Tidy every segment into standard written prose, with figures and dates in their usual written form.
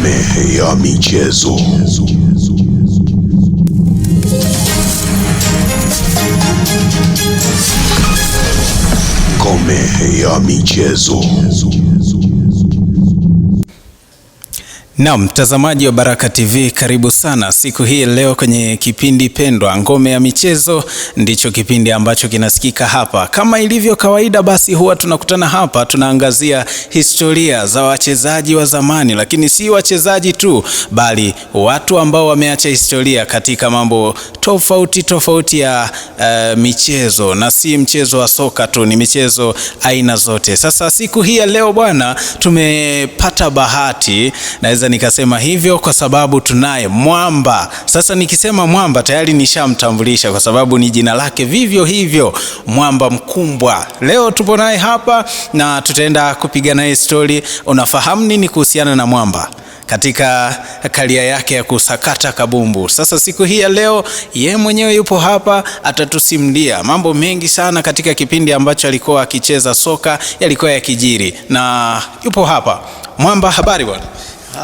Ngome ya michezo. Ngome ya michezo. Na mtazamaji wa Baraka TV, karibu sana siku hii leo kwenye kipindi pendwa Ngome ya Michezo. Ndicho kipindi ambacho kinasikika hapa. Kama ilivyo kawaida, basi huwa tunakutana hapa, tunaangazia historia za wachezaji wa zamani, lakini si wachezaji tu, bali watu ambao wameacha historia katika mambo tofauti ya michezo, na si mchezo wa soka tu, ni michezo aina zote. Sasa siku hii leo bwana, tumepata bahati, naweza nikasema hivyo kwa sababu tunaye Mwamba. Sasa nikisema Mwamba tayari nishamtambulisha kwa sababu ni jina lake vivyo hivyo, Mwamba Mkumbwa. Leo tupo naye hapa na tutaenda kupiga naye story. Unafahamu nini kuhusiana na Mwamba katika karia yake ya kusakata kabumbu? Sasa siku hii ya leo yeye mwenyewe yupo hapa, atatusimulia mambo mengi sana katika kipindi ambacho alikuwa akicheza soka, yalikuwa yakijiri, na yupo hapa. Mwamba, habari bwana?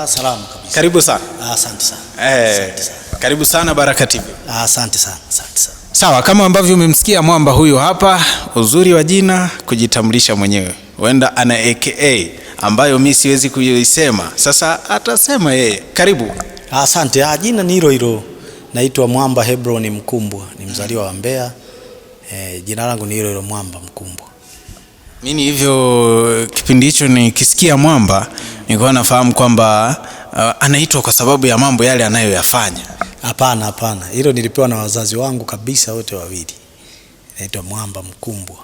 Salama kabisa. Karibu sana. Asante sana. Asante sana. Karibu sana Baraka TV. Asante sana. Asante sana. Sawa, kama ambavyo umemsikia Mwamba huyu hapa, uzuri wa jina kujitambulisha mwenyewe. Huenda ana AKA ambayo mimi siwezi kuisema. Sasa atasema yeye. Karibu. Asante. Jina ni hilo. Naitwa Mwamba Hebron Mkumbwa. Ni mzaliwa wa Mbeya. Jina langu ni hilo Mwamba Mkumbwa. Mimi hivyo kipindi hicho nikisikia Mwamba nilikuwa nafahamu kwamba anaitwa kwa sababu ya mambo yale anayoyafanya. Hapana. Hilo nilipewa na wazazi wangu kabisa wote wawili. Naitwa Mwamba Mkumbwa.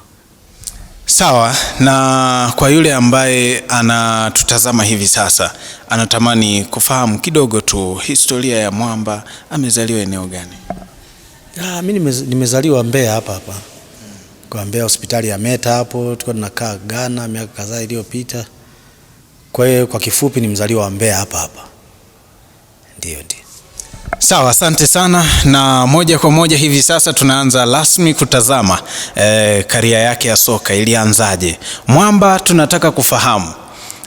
Sawa, na kwa yule ambaye anatutazama hivi sasa, anatamani kufahamu kidogo tu historia ya Mwamba. Amezaliwa eneo gani? Mimi nimezaliwa Mbeya hapa. Kwa Mbeya hospitali ya Meta hapo, tulikuwa tunakaa Ghana miaka kadhaa iliyopita. Kwa hiyo kwa kifupi ni mzaliwa wa Mbeya hapa. Ndio. Sawa, asante sana, na moja kwa moja hivi sasa tunaanza rasmi kutazama karia yake ya soka ilianzaje. Mwamba, tunataka kufahamu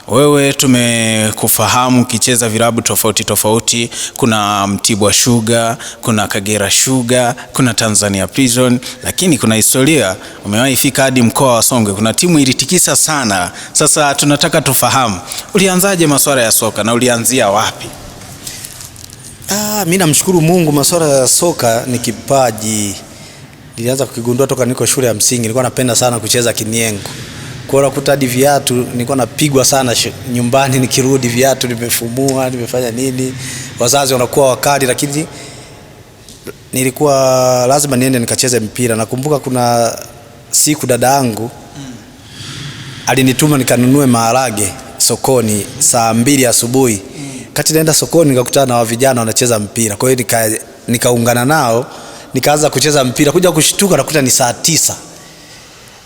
wewe. Tumekufahamu kicheza vilabu tofauti. Kuna Mtibwa Sugar, kuna Kagera Sugar, kuna Tanzania Prison, lakini kuna historia umewahi fika hadi mkoa wa Songwe. Kuna timu ilitikisa sana. Sasa tunataka tufahamu ulianzaje masuala ya soka na ulianzia wapi? Mimi namshukuru Mungu, masuala ya soka ni kipaji. Nilianza kukigundua toka niko shule ya msingi. Nilikuwa napenda sana kucheza kinyengo. Kwa nakuta hadi viatu nilikuwa napigwa sana nyumbani, nikirudi viatu nimefumua, nimefanya nini. Wazazi wanakuwa wakali, lakini nilikuwa lazima niende nikacheze mpira. Nakumbuka kuna siku dada yangu alinituma nikanunue maharage sokoni saa 2 asubuhi. Kati naenda sokoni nikakutana na vijana wanacheza mpira. Kwa hiyo nikaungana nao, nikaanza kucheza mpira. Kuja kushtuka nakuta ni saa 9.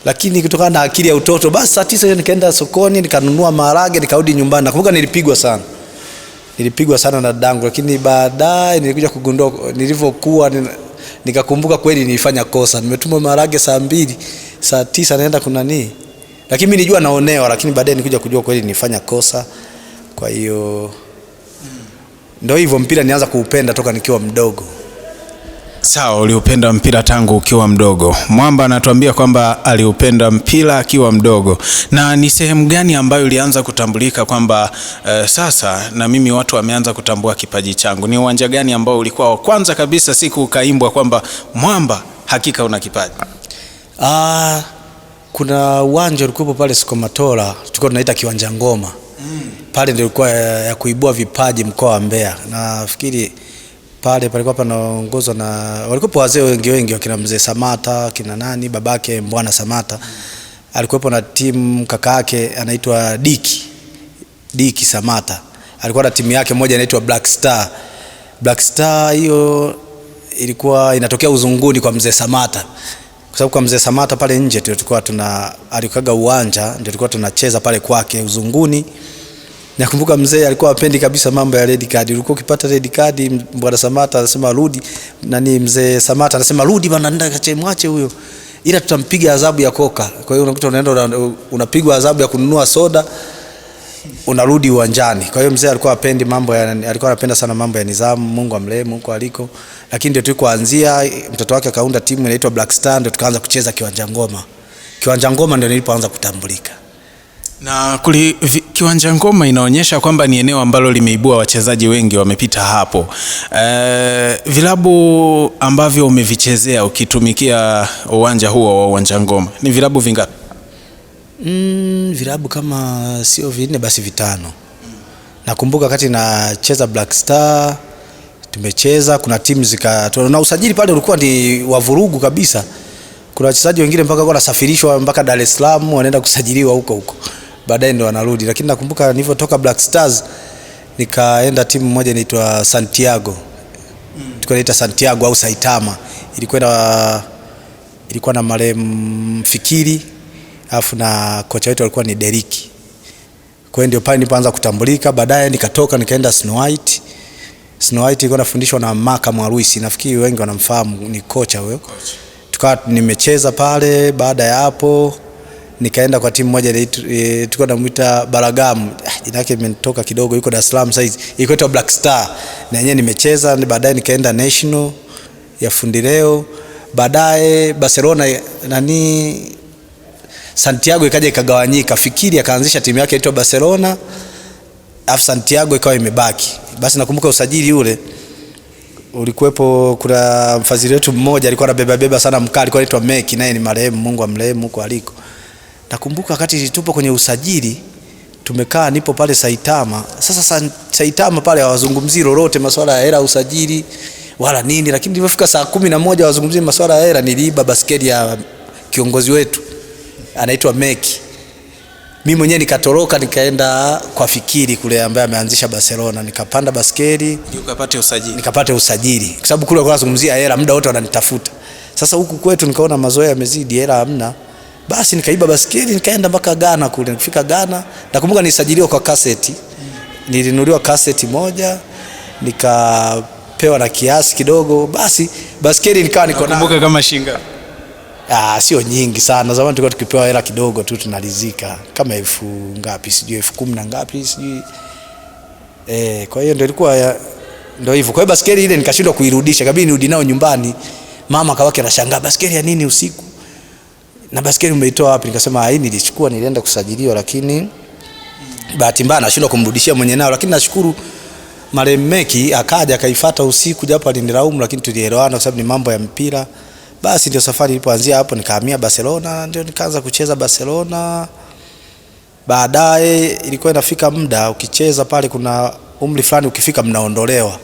Lakini kutokana na akili ya utoto, basi saa 9 nikaenda sokoni nikanunua maharage, nikarudi nyumbani. Nakumbuka nilipigwa sana na dadangu, lakini baadaye nilikuja kugundua nilivyokuwa nikakumbuka kweli nilifanya kosa. Nimetumwa maharage saa 2, saa 9 naenda kuna nini. Lakini mimi nilijua naonewa, lakini baadaye nilikuja kujua kweli nilifanya kosa. Kwa hiyo ndio hivyo, mpira nianza kuupenda toka nikiwa mdogo. Sawa, uliupenda mpira tangu ukiwa mdogo. Mwamba anatuambia kwamba aliupenda mpira akiwa mdogo. Na ni sehemu gani ambayo ulianza kutambulika kwamba sasa na mimi watu wameanza kutambua kipaji changu? Ni uwanja gani ambao ulikuwa wa kwanza kabisa siku ukaimbwa kwamba Mwamba hakika una kipaji? Kuna uwanja ulikuwa pale Sikomatola, tulikuwa tunaita Kiwanja Ngoma. Pale ndio ilikuwa ya kuibua vipaji mkoa wa Mbeya. Nafikiri pale palikuwa panaongozwa na walikuwa wazee wengi wakina mzee Samata, kina nani, babake Mbwana Samata. Alikuwepo na timu kaka yake anaitwa Diki Samata. Alikuwa na timu yake moja inaitwa Black Star. Hiyo ilikuwa inatokea Uzunguni kwa mzee Samata. Kwa sababu kwa mzee Samata pale nje tulikuwa alikaga uwanja, ndio tulikuwa tunacheza pale kwake Uzunguni. Nakumbuka mzee alikuwa hapendi kabisa mambo ya red card. Ulikuwa ukipata red card, Bwana Samata anasema rudi. Mzee Samata anasema rudi bwana, nenda kachemwache huyo. Ila tutampiga adhabu ya koka. Kwa hiyo unakuta unaenda unapigwa adhabu ya kununua soda unarudi uwanjani. Kwa hiyo mzee alikuwa alikuwa anapenda sana mambo ya nidhamu, Mungu amrehemu huko aliko. Lakini ndio tulikoanzia, mtoto wake akaunda timu inaitwa Black Star, ndio tukaanza kucheza Kiwanja Ngoma. Kiwanja Ngoma ndio nilipoanza kutambulika. Na Kiwanja Ngoma inaonyesha kwamba ni eneo ambalo limeibua wachezaji wengi wamepita hapo. Vilabu ambavyo umevichezea ukitumikia uwanja huo wa Uwanja Ngoma ni vilabu vingapi? Vilabu kama sio 4 basi 5. Nakumbuka wakati nacheza Black Star tumecheza, kuna timu na usajili pale ulikuwa ni wa vurugu kabisa. Kuna wachezaji wengine mpaka wanasafirishwa mpaka Dar es Salaam wanaenda kusajiliwa huko. Baadaye ndo wanarudi. Lakini nakumbuka nilipotoka Black Stars nikaenda timu moja inaitwa Santiago. Tukaita Santiago au Saitama. Ilikuwa na marehemu Fikiri, alafu na kocha wetu alikuwa ni Deriki. Kwa hiyo ndio pale nilipoanza kutambulika. Baadaye nikatoka nikaenda Snow White. Snow White ilikuwa nafundishwa na Maka Mwaruisi. Nafikiri wengi wanamfahamu, ni kocha huyo. Tukawa nimecheza pale. Baada ya hapo nikaenda kwa timu moja tulikuwa tunamuita Baragamu. Jina lake limetoka kidogo, yuko Dar es Salaam sasa. Ilikuwa Black Star. Na yenyewe nimecheza. Baadaye nikaenda National ya Fundileo. Baadaye Barcelona Santiago ikaja ikagawanyika. Fikiri akaanzisha timu yake inaitwa Barcelona, alafu Santiago ikawa imebaki. Basi nakumbuka usajili ule ulikuwepo, kuna mfadhili wetu mmoja alikuwa anabeba sana mkali, alikuwa anaitwa Meki, naye ni marehemu, Mungu amrehemu huko aliko. Nakumbuka wakati tupo kwenye usajili tumekaa, nipo pale Saitama. Sasa Saitama pale hawazungumzii lolote masuala ya hela usajili wala nini, lakini nilipofika saa 11 wazungumzie masuala ya hela, niliiba basketi ya kiongozi wetu anaitwa Meki. Mimi mwenyewe nikatoroka nikaenda kwa Fikiri kule ambaye ameanzisha Barcelona, nikapanda basketi nikapata usajili kwa sababu kule kwa kuzungumzia hela muda wote wananitafuta. Sasa huku kwetu nikaona mazoea yamezidi, hela hamna. Basi nikaiba basketi nikaenda mpaka Ghana kule. Nikifika Ghana nakumbuka nisajiliwa kwa kaseti. Nilinunuliwa kaseti moja, nikapewa na kiasi kidogo. Basi basketi nikawa niko nayo. Nakumbuka kama shinga. Sio nyingi sana. Zamani tulikuwa tukipewa hela kidogo tu tunalizika. Kama 10,000 ngapi sijui 10,000 na ngapi sijui. Kwa hiyo ndio ilikuwa ndio hivyo. Kwa hiyo basketi ile nikashindwa kuirudisha. Kabidi nirudi nayo nyumbani. Mama kawake anashangaa, basketi ya nini usiku? Na basketi umeitoa wapi? Nikasema hii nilichukua, nilienda kusajiliwa, lakini bahati mbaya nashindwa kumrudishia mwenye nao. Lakini nashukuru marehemu Meki akaja akaifuata usiku, japo alinilaumu, lakini tulielewana kwa sababu ni mambo ya mpira. Basi ndio safari ilipoanzia hapo, nikahamia Barcelona, ndio nikaanza kucheza Barcelona. Baadaye ilikuwa inafika muda ukicheza pale, kuna umri fulani ukifika mnaondolewa,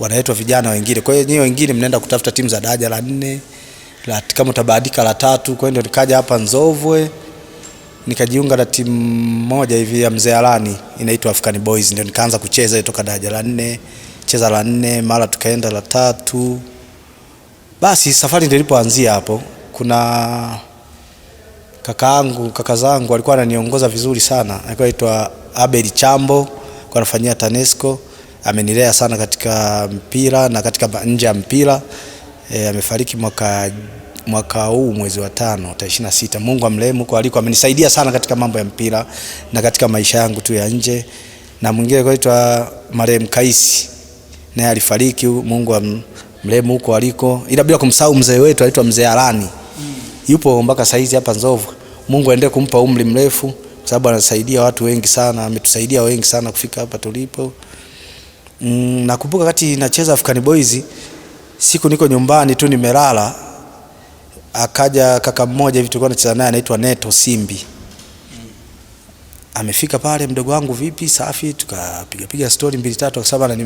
wanaitwa vijana wengine. Kwa hiyo nyinyi wengine mnaenda kutafuta timu za daraja la 4, kama utabadilika la 3. Kwa hiyo ndio nikaja hapa Nzovwe, nikajiunga na timu moja hivi ya Mzee Alani inaitwa African Boys. Ndio nikaanza kucheza kutoka daraja la 4, cheza la 4, mara tukaenda la 3. Basi safari ndio ilipoanzia hapo. Kuna kaka zangu walikuwa wananiongoza vizuri sana. Alikuwa anaitwa Abel Chambo, kwa anafanyia TANESCO. Amenilea sana katika mpira na katika nje ya mpira. Amefariki mwaka huu mwezi wa 5 tarehe 26. Mungu amrehemu kwa aliko, amenisaidia sana katika mambo ya mpira na katika maisha yangu tu ya nje. Na mwingine anaitwa marehemu Kaisi, naye alifariki, Mungu amrehemu huko aliko. Ila bila kumsahau mzee wetu anaitwa Mzee Alani. Yupo mpaka saizi hapa Nzovwe. Mungu aendelee kumpa umri mrefu kwa sababu anasaidia watu wengi sana, ametusaidia wengi sana kufika hapa tulipo. Nakumbuka wakati nacheza African Boys, siku niko nyumbani tu nimelala, akaja kaka mmoja hivi tulikuwa tunacheza naye anaitwa Neto Simbi. Amefika pale, mdogo wangu vipi, safi, tukapiga story 2-3 akasema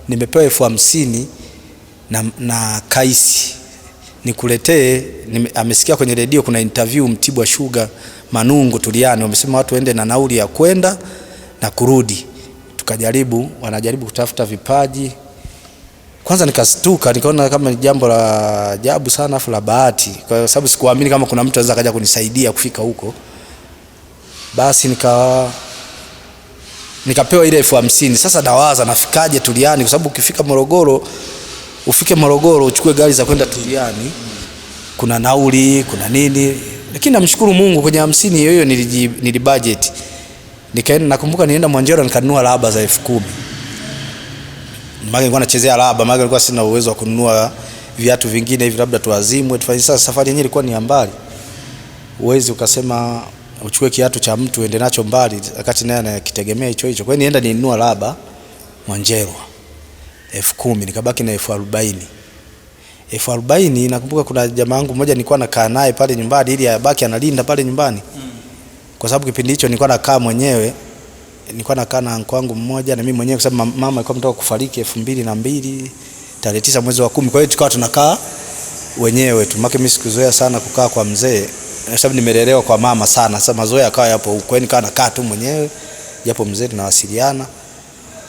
nimepewa 50,000 na Kaisi nikuletee. Amesikia kwenye redio kuna interview Mtibwa Sugar Manungu Tuliani, wamesema watu waende na nauli ya kwenda na kurudi. Tukajaribu, wanajaribu kutafuta vipaji. Kwanza nikastuka, nikaona kama ni jambo la ajabu sana afu la bahati, kwa sababu sikuamini kama kuna mtu anaweza kaja kunisaidia kufika huko. Basi nikapewa ile 50,000. Sasa nawaza nafikaje Tuliani, kwa sababu ukifika Morogoro, ufike Morogoro uchukue gari za kwenda Tuliani, kuna nauli, kuna nini. Lakini namshukuru Mungu kwenye 50 hiyo nilibudget. nakumbuka nienda Mwanjero nikanunua raba za 10,000. Maana nilikuwa nachezea raba, maana nilikuwa sina uwezo wa kununua viatu vingine hivi labda tuazimwe tufanye. Sasa safari yenyewe ilikuwa ni mbali. Uwezi ukasema uchukue kiatu cha mtu uende nacho mbali wakati naye anakitegemea hicho hicho. Kwa hiyo nienda ninunua raba Mwanjero 10,000, nikabaki na 40,000. 40,000 nakumbuka kuna jamaa wangu mmoja nilikuwa nakaa naye pale nyumbani ili abaki analinda pale nyumbani. Kwa sababu kipindi hicho nilikuwa nakaa mwenyewe. Nilikuwa nakaa na anko wangu mmoja na mimi mwenyewe kwa sababu mama alikuwa ametoka kufariki 2002 tarehe 9 mwezi wa 10. Kwa hiyo tukawa tunakaa wenyewe tu. Maana mimi sikuzoea sana kukaa kwa mzee. Kwa sababu nimelelewa kwa mama sana. Sasa mazoea yakawa yapo huko. Kwa hiyo nikawa nakaa tu mwenyewe japo mzee tunawasiliana.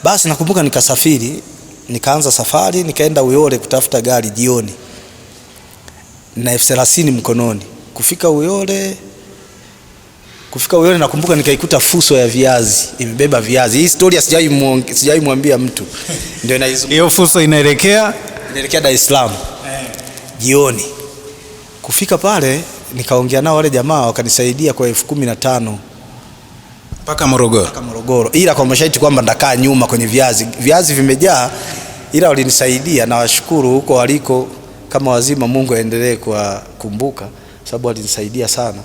Basi nakumbuka nikasafiri, nikaanza safari, nikaenda Uyole kutafuta gari jioni. Na 30,000 mkononi. Kufika Uyole nakumbuka nikaikuta fuso ya viazi, imebeba viazi. Hii story sijai mwambia mtu. Ndio inaizungumza. Hiyo fuso inaelekea Dar es Salaam. Jioni. Kufika pale nikaongea nao wale jamaa wakanisaidia kwa 15,000 mpaka Morogoro. Morogoro. Ila kwa masharti kwamba ndakaa nyuma kwenye viazi. Viazi vimejaa ila walinisaidia na washukuru huko waliko kama wazima, Mungu aendelee kuwakumbuka sababu walinisaidia sana.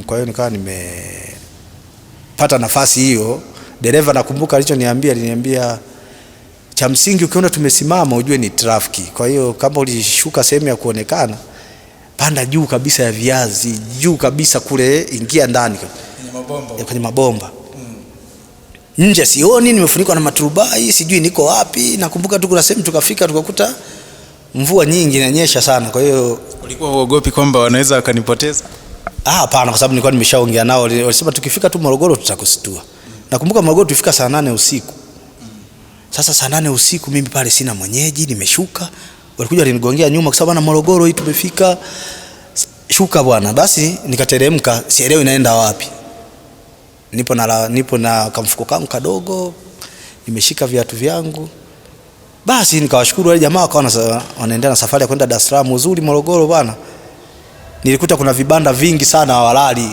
Kwa hiyo nikawa nimepata nafasi hiyo. Dereva nakumbuka aliniambia cha msingi ukiona tumesimama ujue ni trafiki. Kwa hiyo kama ulishuka sehemu ya kuonekana, panda juu kabisa ya viazi, juu kabisa kule, ingia ndani kwenye mabomba. Nje sioni, nimefunikwa na maturubai, sijui niko wapi. Nakumbuka tu kuna sehemu tukafika tukakuta mvua nyingi inanyesha sana. Kwa hiyo ulikuwa uogopi kwamba wanaweza wakanipoteza? Hapana, kwa sababu nilikuwa nimeshaongea nao. Walisema tukifika tu Morogoro tutakusitua. Nakumbuka Morogoro tulifika saa 8 usiku. Sasa saa 8 usiku mimi pale sina mwenyeji, nimeshuka. Walikuja walinigongea nyuma kwa sababu na Morogoro hii tumefika. Shuka bwana. Basi nikateremka, sielewi inaenda wapi. Nipo na kamfuko kangu kadogo, nimeshika viatu vyangu. Basi nikawashukuru wale jamaa wakawa wanaendelea na safari ya kwenda Dar es Salaam. Uzuri Morogoro bwana, nilikuta kuna vibanda vingi sana walali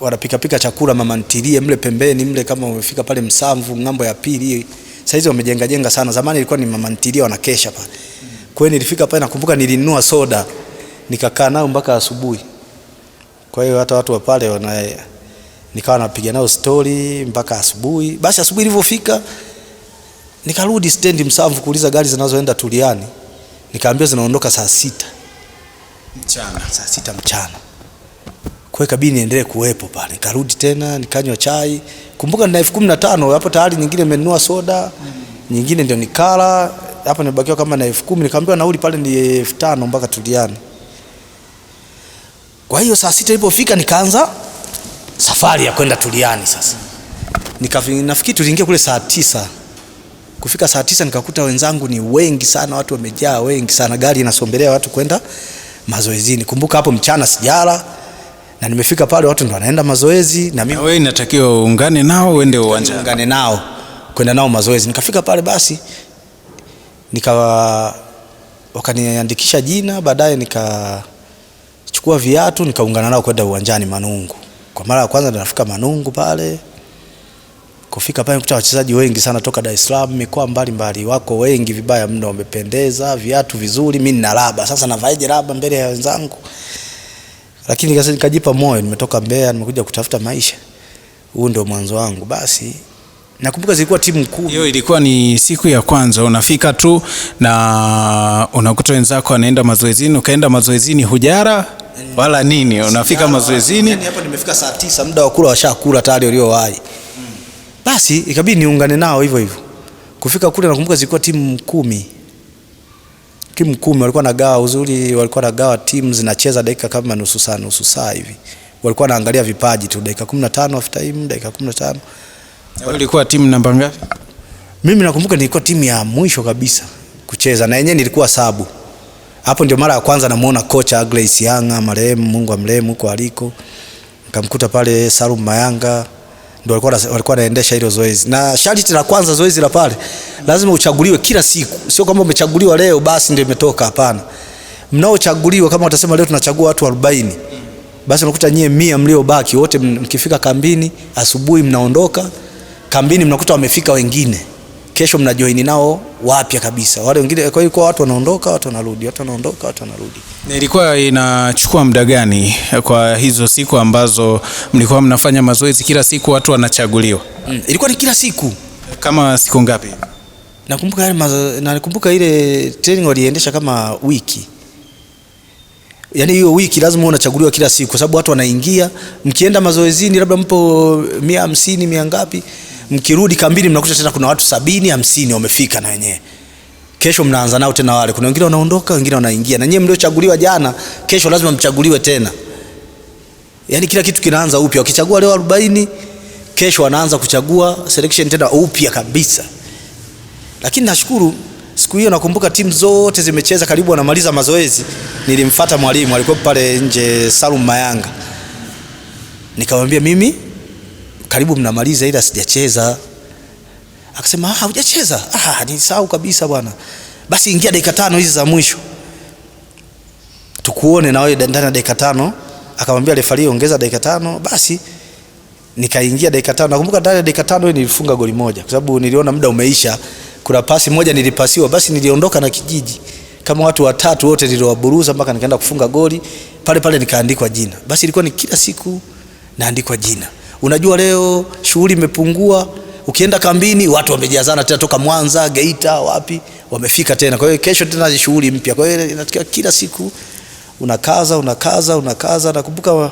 wanapika chakula mama ntilie mle pembeni mle, kama umefika pale Msamvu ngambo ya pili. Sasa hizo wamejenga sana. Zamani ilikuwa ni mama ntilie wanakesha pale. Kwa hiyo nilifika pale nakumbuka nilinunua soda nikakaa nao mpaka asubuhi. Kwa hiyo hata watu wa pale nikawa napiga nao story mpaka asubuhi. Basi asubuhi ilipofika nikarudi stendi Msamvu kuuliza gari zinazoenda Tuliani. Nikaambiwa zinaondoka saa 6 mchana. Saa 6 mchana. Kwa hiyo kabidi niendelee kuwepo pale. Nikarudi tena nikanywa chai. Kumbuka nina 15,000 hapo tayari, nyingine nimenunua soda, nyingine ndio nikala. Hapo nimebakiwa kama na 10,000. Nikaambiwa nauli pale ni 5,000 mpaka Tuliani. Kwa hiyo saa 6 ilipofika nikaanza safari ya kwenda Tuliani sasa. Nafikiri tuliingia kule saa 9. Kufika saa 9 nikakuta wenzangu ni wengi sana, watu wamejaa wengi sana, gari inasombelea watu kwenda mazoezini. Kumbuka hapo mchana sijala na nimefika pale watu ndio wanaenda mazoezi na mimi wewe inatakiwa uungane nao uende uwanja. Uungane nao kwenda nao mazoezi. Nikafika pale basi wakaniandikisha jina, baadaye nikachukua viatu nikaungana nao kwenda uwanjani Manungu. Kwa mara ya kwanza nafika Manungu pale. Kufika pale nikuta wachezaji wengi sana toka Dar es Salaam, mikoa mbalimbali, wako wengi vibaya mno, wamependeza, viatu vizuri, mimi nina raba. Sasa navaeje raba mbele ya wenzangu? Lakini nikajipa moyo, nimetoka Mbeya, nimekuja kutafuta maisha. Huu ndio mwanzo wangu. Basi nakumbuka zilikuwa timu kubwa. Hiyo ilikuwa ni siku ya kwanza, unafika tu na unakuta wenzako wanaenda mazoezini, ukaenda mazoezini hujara wala nini, unafika mazoezini. Yani hapa nimefika saa 9, muda wa kula washakula tayari waliowahi. Basi ikabidi niungane nao hivyo hivyo. Kufika kule nakumbuka zilikuwa timu 10. Timu 10 walikuwa nagawa, uzuri walikuwa nagawa timu zinacheza dakika kama nusu saa hivi. Walikuwa wanaangalia vipaji tu, dakika 15 after time, dakika 15. Ulikuwa timu namba ngapi? Mimi nakumbuka nilikuwa timu ya mwisho kabisa kucheza na yenyewe nilikuwa sabu. Hapo ndio mara ya kwanza namuona kocha Grace Yanga marehemu, Mungu amrehemu huko aliko. Nikamkuta pale Salum Mayanga ndio walikuwa wanaendesha hilo zoezi. Na sharti la kwanza zoezi la pale lazima uchaguliwe kila siku. Sio kama umechaguliwa leo basi ndio imetoka, hapana. Mnaochaguliwa kama watasema leo tunachagua watu 40. basi unakuta nyie 100 mliobaki wote mkifika kambini asubuhi mnaondoka kambini, mnakuta wamefika wengine, kesho mnajoin nao wapya kabisa wale wengine. Kwa hiyo watu wanaondoka, watu wanarudi, watu wanaondoka, watu wanarudi. Ilikuwa inachukua muda gani kwa hizo siku ambazo mlikuwa mnafanya mazoezi kila siku watu wanachaguliwa? Ilikuwa ni kila siku. Kama siku ngapi? Nakumbuka ile training waliendesha kama wiki. Yaani hiyo wiki lazima unachaguliwa kila siku kwa sababu watu wanaingia, mkienda mazoezini labda mpo 150 100 ngapi, mkirudi kambini mnakuta tena kuna watu 70 50 wamefika na wenyewe. Kesho mnaanza nao tena wale. Kuna wengine wanaondoka, wengine wanaingia. Na nyinyi mliochaguliwa jana, kesho lazima mchaguliwe tena. Yaani kila kitu kinaanza upya. Wakichagua leo 40, kesho wanaanza kuchagua selection tena upya kabisa. Lakini nashukuru siku hiyo nakumbuka timu zote zimecheza karibu wanamaliza mazoezi. Nilimfuata mwalimu alikuwa pale nje, Salum Mayanga. Nikamwambia mimi karibu mnamaliza ila sijacheza. Akasema hujacheza? Ni sawa kabisa bwana. Basi ingia dakika 5 hizi za mwisho. Tukuone na wewe ndani ya dakika 5. Akamwambia refari ongeza dakika 5. Basi nikaingia dakika 5. Nakumbuka ndani ya dakika 5 nilifunga goli moja kwa sababu niliona muda umeisha. Kuna pasi moja nilipasiwa, basi niliondoka na kijiji. Kama watu watatu wote niliwaburuza mpaka nikaenda kufunga goli. Pale nikaandikwa jina. Basi ilikuwa ni kila siku naandikwa jina. Unajua leo shughuli imepungua. Ukienda kambini watu wamejazana tena toka Mwanza, Geita, wapi, wamefika tena. Kwa hiyo kesho tena shughuli mpya. Kwa hiyo inatakiwa kila siku unakaza. Nakumbuka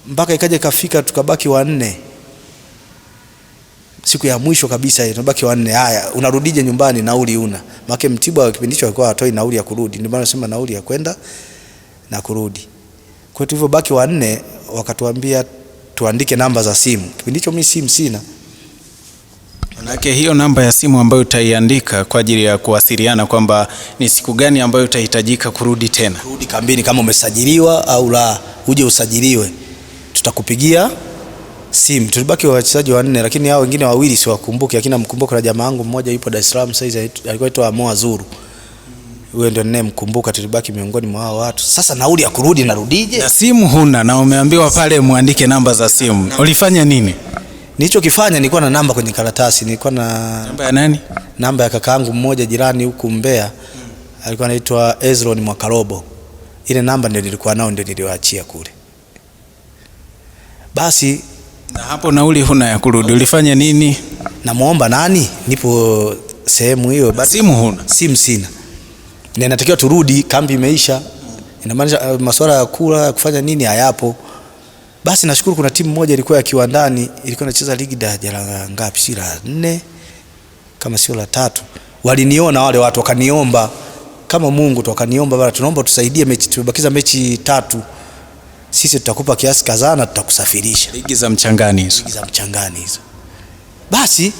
mpaka ikaje kafika tukabaki 4. Siku ya mwisho kabisa ile tunabaki 4. Haya, unarudije nyumbani? Nauli una. Maana Mtibwa kipindi hicho alikuwa hatoi nauli ya kurudi. Ndio maana nasema nauli ya kwenda na kurudi. Kwa hiyo tulivyobaki 4 wakatuambia tuandike namba za simu. Kipindi hicho mimi simu sina. Manake hiyo namba ya simu ambayo utaiandika kwa ajili ya kuwasiliana kwamba ni siku gani ambayo utahitajika kurudi tena. Kurudi kambini kama umesajiliwa au la, uje usajiliwe. Tutakupigia simu. Tulibaki wachezaji 4 lakini hao wengine 2 siwakumbuki, lakini namkumbuka na jamaa wangu mmoja yupo Dar es Salaam sasa alikuwa anaitwa Amoa Zuru. Wewe ndio ninayemkumbuka, tulibaki miongoni mwa hao watu. Sasa nauli ya kurudi narudije? Na simu huna na umeambiwa pale muandike namba za simu. Ulifanya nini? Nilichokifanya nilikuwa na namba kwenye karatasi, nilikuwa na namba ya nani? Namba ya kakaangu mmoja jirani huku Mbeya. Alikuwa anaitwa Ezron Mwakarobo. Ile namba ndio nilikuwa nao, ndio niliwaachia kule. Basi na hapo nauli huna ya kurudi. Ulifanya nini? Namuomba nani? Nipo sehemu hiyo, basi simu huna. Simu sina. Na inatakiwa turudi, kambi imeisha. Inamaanisha masuala ya kula, ya kufanya nini hayapo. Basi nashukuru kuna timu moja ilikuwa ya Kiwandani, ilikuwa inacheza ligi daraja la ngapi, si la 4 kama sio la 3. Waliniona wale watu wakaniomba kama Mungu tu, wakaniomba bwana, tunaomba tusaidie mechi, tumebakiza mechi 3. Sisi tutakupa kiasi kadhaa na tutakusafirisha. Ligi za mchangani hizo. Ligi za mchangani hizo. Basi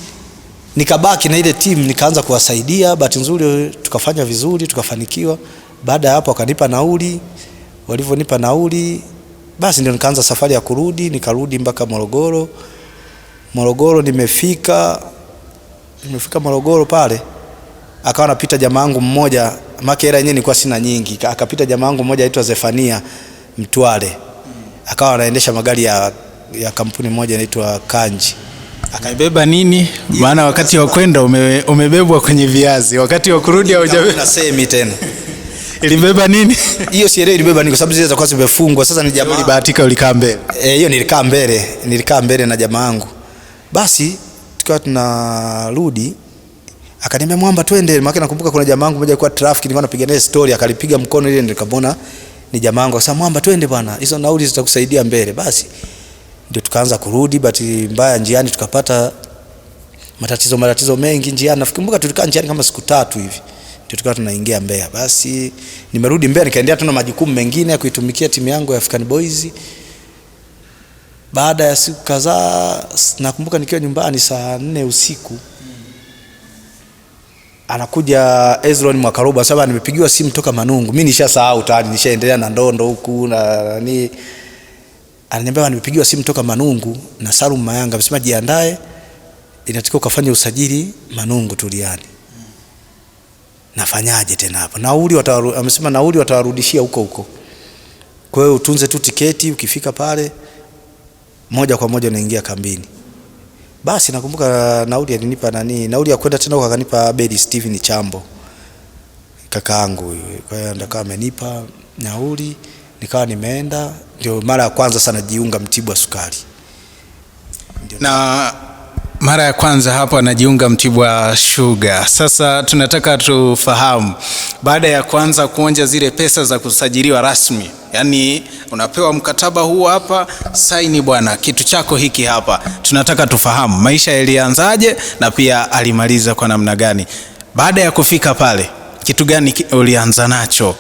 nikabaki na ile timu, nikaanza kuwasaidia. Bahati nzuri tukafanya vizuri, tukafanikiwa. Baada ya hapo wakanipa nauli. Walivyonipa nauli, basi ndio nikaanza safari ya kurudi. Nikarudi mpaka Morogoro. Nimefika Morogoro pale. Akawa anapita jamaa wangu mmoja, maki hela yenyewe nilikuwa sina nyingi. Akapita jamaa wangu mmoja aitwa Zefania Mtwale. Akawa anaendesha magari ya kampuni moja inaitwa Kanji. Akaibeba nini? Maana wakati wa kwenda umebebwa kwenye viazi, wakati wa kurudi haujabeba. Nasemi tena. Ilibeba nini? Hiyo sielewi ilibeba nini kwa sababu zile za kwanza zimefungwa. Sasa ni jamaa. Ulibahatika ulikaa mbele. Hiyo nilikaa mbele na jamaa wangu. Basi tukawa tunarudi. Akaniambia Mwamba twende. Maana nakumbuka kuna jamaa wangu mmoja alikuwa traffic, nilikuwa napiga naye story, akalipiga mkono ile nikamwona ni jamaa wangu. Akasema Mwamba twende bwana, hizo nauli zitakusaidia mbele. Basi ndio tukaanza kurudi. Bahati mbaya njiani tukapata matatizo mengi njiani. Nakumbuka tulikaa njiani kama siku 3 hivi. Ndio tukawa tunaingia Mbeya. Basi nimerudi Mbeya, nikaendelea tena majukumu mengine ya kuitumikia timu yangu ya African Boys. Baada ya siku kadhaa, nakumbuka nikiwa nyumbani saa 4 usiku. Anakuja Ezron Mwakarobo, sababu nimepigiwa simu toka Manungu. Mimi nishasahau tayari, nishaendelea na ndondo huku na nani. Ananiambia nimepigiwa simu toka Manungu na Salum Mayanga, amesema jiandae, inatakiwa kufanya usajili Manungu Tuliani. Nafanyaje tena hapo? Amesema nauli watawarudishia huko. Kwa hiyo utunze tu tiketi, ukifika pale moja kwa moja unaingia kambini. Basi nakumbuka nauli alinipa nauli ya kwenda tena akanipa Abedi Steven Chambo, kakaangu. Kwa hiyo ndo kama amenipa nauli, nikawa nimeenda. Ndio mara ya kwanza sana jiunga Mtibwa Sukari. Na mara ya kwanza hapo anajiunga Mtibwa Sugar. Sasa tunataka tufahamu, baada ya kwanza kuonja zile pesa za kusajiliwa rasmi, yani unapewa mkataba huu hapa, saini bwana, kitu chako hiki hapa. Tunataka tufahamu maisha yalianzaje na pia alimaliza kwa namna gani. Baada ya kufika pale, kitu gani ulianza nacho?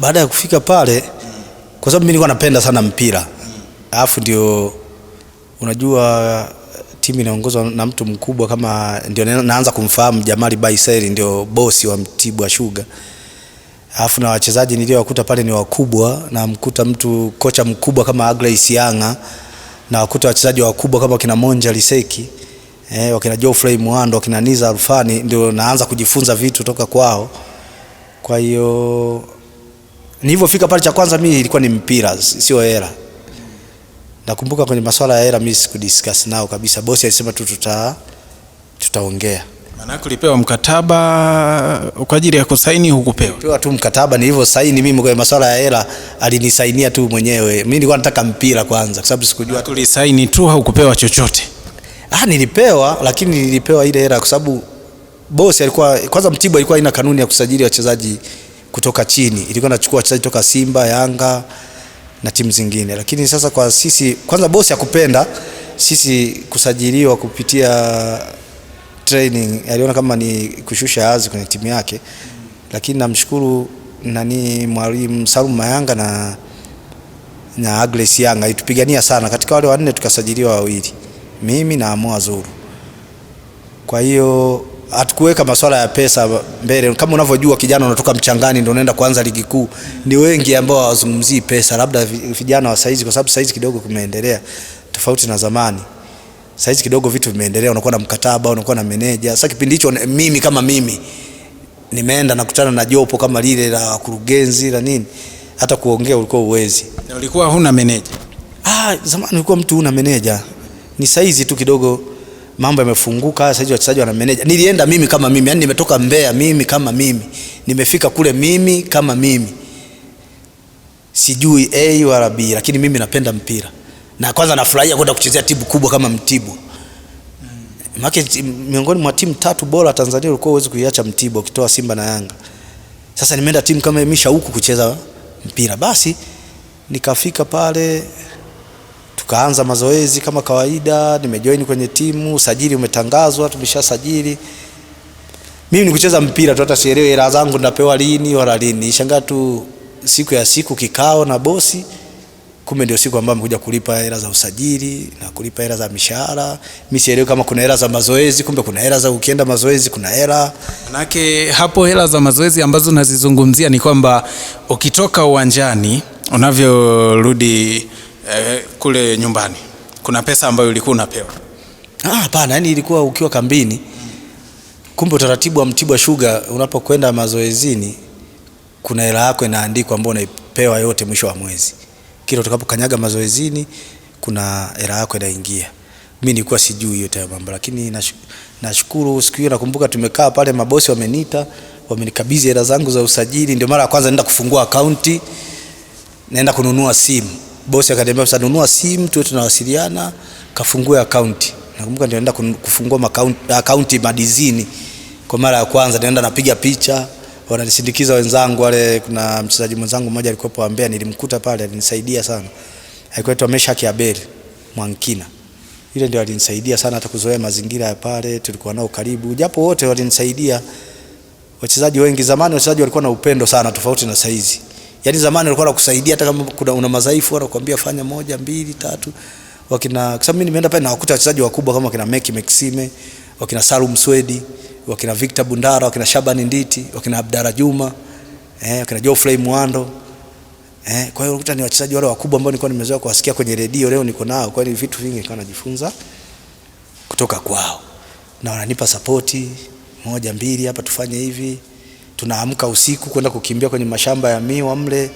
Baada ya kufika pale, kwa sababu mimi nilikuwa napenda sana mpira. Alafu ndio unajua timu inaongozwa na mtu mkubwa, kama ndio naanza kumfahamu Jamali Baiseri, ndio bosi wa Mtibwa Sugar. Alafu na wachezaji niliowakuta pale ni wakubwa, na mkuta mtu kocha mkubwa kama Aglace Yanga, na wakuta wachezaji wakubwa kama kina Monja Liseki, wakina Geoffrey Mwando, wakina Niza Alfani, ndio naanza kujifunza vitu toka kwao. Kwa hiyo nilipofika pale, cha kwanza mimi ilikuwa ni mpira, sio hela. Nakumbuka kwenye masuala ya hela mimi sikudiscuss nao kabisa. Bosi alisema tu tutaongea. Maana ulipewa mkataba kwa ajili ya kusaini, hukupewa? Nilipewa tu mkataba, nilivyo saini mimi kwenye masuala ya hela alinisainia tu mwenyewe. Mimi nilikuwa nataka mpira kwanza kwa sababu sikujua. Tulisaini tu, haukupewa chochote? Nilipewa, lakini nilipewa ile hela kwa sababu bosi alikuwa kwanza, Mtibwa ilikuwa ina kanuni ya kusajili wachezaji kutoka chini. Ilikuwa inachukua wachezaji kutoka Simba, Yanga na timu zingine. Lakini sasa kwa sisi, kwanza bosi hakupenda sisi kusajiliwa kupitia training, aliona kama ni kushusha hadhi kwenye timu yake. Lakini namshukuru mwalimu Salum Mayanga na Aglace Yanga itupigania sana. Katika wale wanne tukasajiliwa wawili, mimi na Amoa Zuru. Kwa hiyo hatukuweka masuala ya pesa mbele. Kama unavyojua kijana unatoka mchangani ndio unaenda kuanza ligi kuu, ni wengi ambao hawazungumzii pesa, labda vijana wa saizi, kwa sababu saizi kidogo kumeendelea tofauti na zamani. Saizi kidogo vitu vimeendelea, unakuwa na mkataba, unakuwa na meneja. Sasa kipindi hicho mimi kama mimi nimeenda nakutana na jopo kama lile la wakurugenzi la nini, hata kuongea ulikuwa uwezi. Na ulikuwa huna meneja? Zamani ulikuwa mtu una meneja. Ni saizi tu kidogo mambo yamefunguka, sasa hivi wachezaji wana meneja. Nilienda mimi kama mimi, yani nimetoka Mbeya mimi kama mimi, nimefika kule mimi kama mimi, sijui A wala B, lakini mimi napenda mpira. Na kwanza nafurahia kwenda kuchezea timu kubwa kama Mtibwa. Miongoni mwa timu 3 bora Tanzania ulikuwa uwezi kuiacha Mtibwa ukitoa Simba na Yanga. Sasa nimeenda timu kama Emisha huku kucheza mpira. Basi nikafika pale, tukaanza mazoezi kama kawaida, nimejoin kwenye timu, usajili umetangazwa, tumeshasajili. Mimi ni kucheza mpira tu, hata sielewi hela zangu napewa lini wala lini. Nishangaa tu siku kikao na bosi, kumbe ndio siku ambayo amekuja kulipa hela za usajili na kulipa hela za mishahara. Mimi sielewi kama kuna hela za mazoezi, kumbe kuna hela za ukienda mazoezi kuna hela. Manake hapo hela za mazoezi ambazo nazizungumzia ni kwamba ukitoka uwanjani unavyorudi kule nyumbani kuna pesa ambayo ulikuwa unapewa? Hapana, yani ilikuwa ukiwa kambini. Kumbe utaratibu wa Mtibwa Sugar, unapokwenda mazoezini kuna hela yako inaandikwa ambayo unaipewa yote mwisho wa mwezi. Kila utakapokanyaga mazoezini kuna hela yako inaingia. Mimi nilikuwa sijui yote ya mambo, lakini nashukuru siku hiyo nakumbuka tumekaa pale, mabosi wameniita, wamenikabidhi hela zangu za usajili. Ndio mara ya kwanza naenda kufungua akaunti, naenda kununua simu. Bosi akaniambia sasa nunua simu tu tunawasiliana, kafungue akaunti. Nakumbuka ndio naenda kufungua akaunti madizini kwa mara ya kwanza. Naenda napiga picha, wananisindikiza wenzangu wale. Kuna mchezaji mwenzangu mmoja alikuwa wa Mbeya, nilimkuta pale, alinisaidia sana. Alikuwa Meshaki Abel Mwankina. Yule ndio alinisaidia sana hata kuzoea mazingira ya pale, tulikuwa nao karibu. Japo wote walinisaidia. Wachezaji wengi zamani, wachezaji walikuwa na upendo sana tofauti na saizi. Yaani zamani walikuwa wanakusaidia hata kama kuna una madhaifu, wanakuambia fanya 1 2 3. Kwa sababu mimi nimeenda pale na wakuta wachezaji wakubwa kama kina Meki Maxime, wakina Salum Swedi, wakina Victor Bundara, wakina Shabani Nditi, wakina Abdara Juma, wakina Geoffrey Mwando. Kwa hiyo unakuta ni wachezaji wale wakubwa ambao nilikuwa nimezoea kuwasikia kwenye redio, leo niko nao. Kwa hiyo vitu vingi nilikuwa najifunza kutoka kwao. Na wananipa support 1 2, hapa tufanye hivi. Tunaamka usiku kwenda kukimbia kwenye mashamba ya miwa mle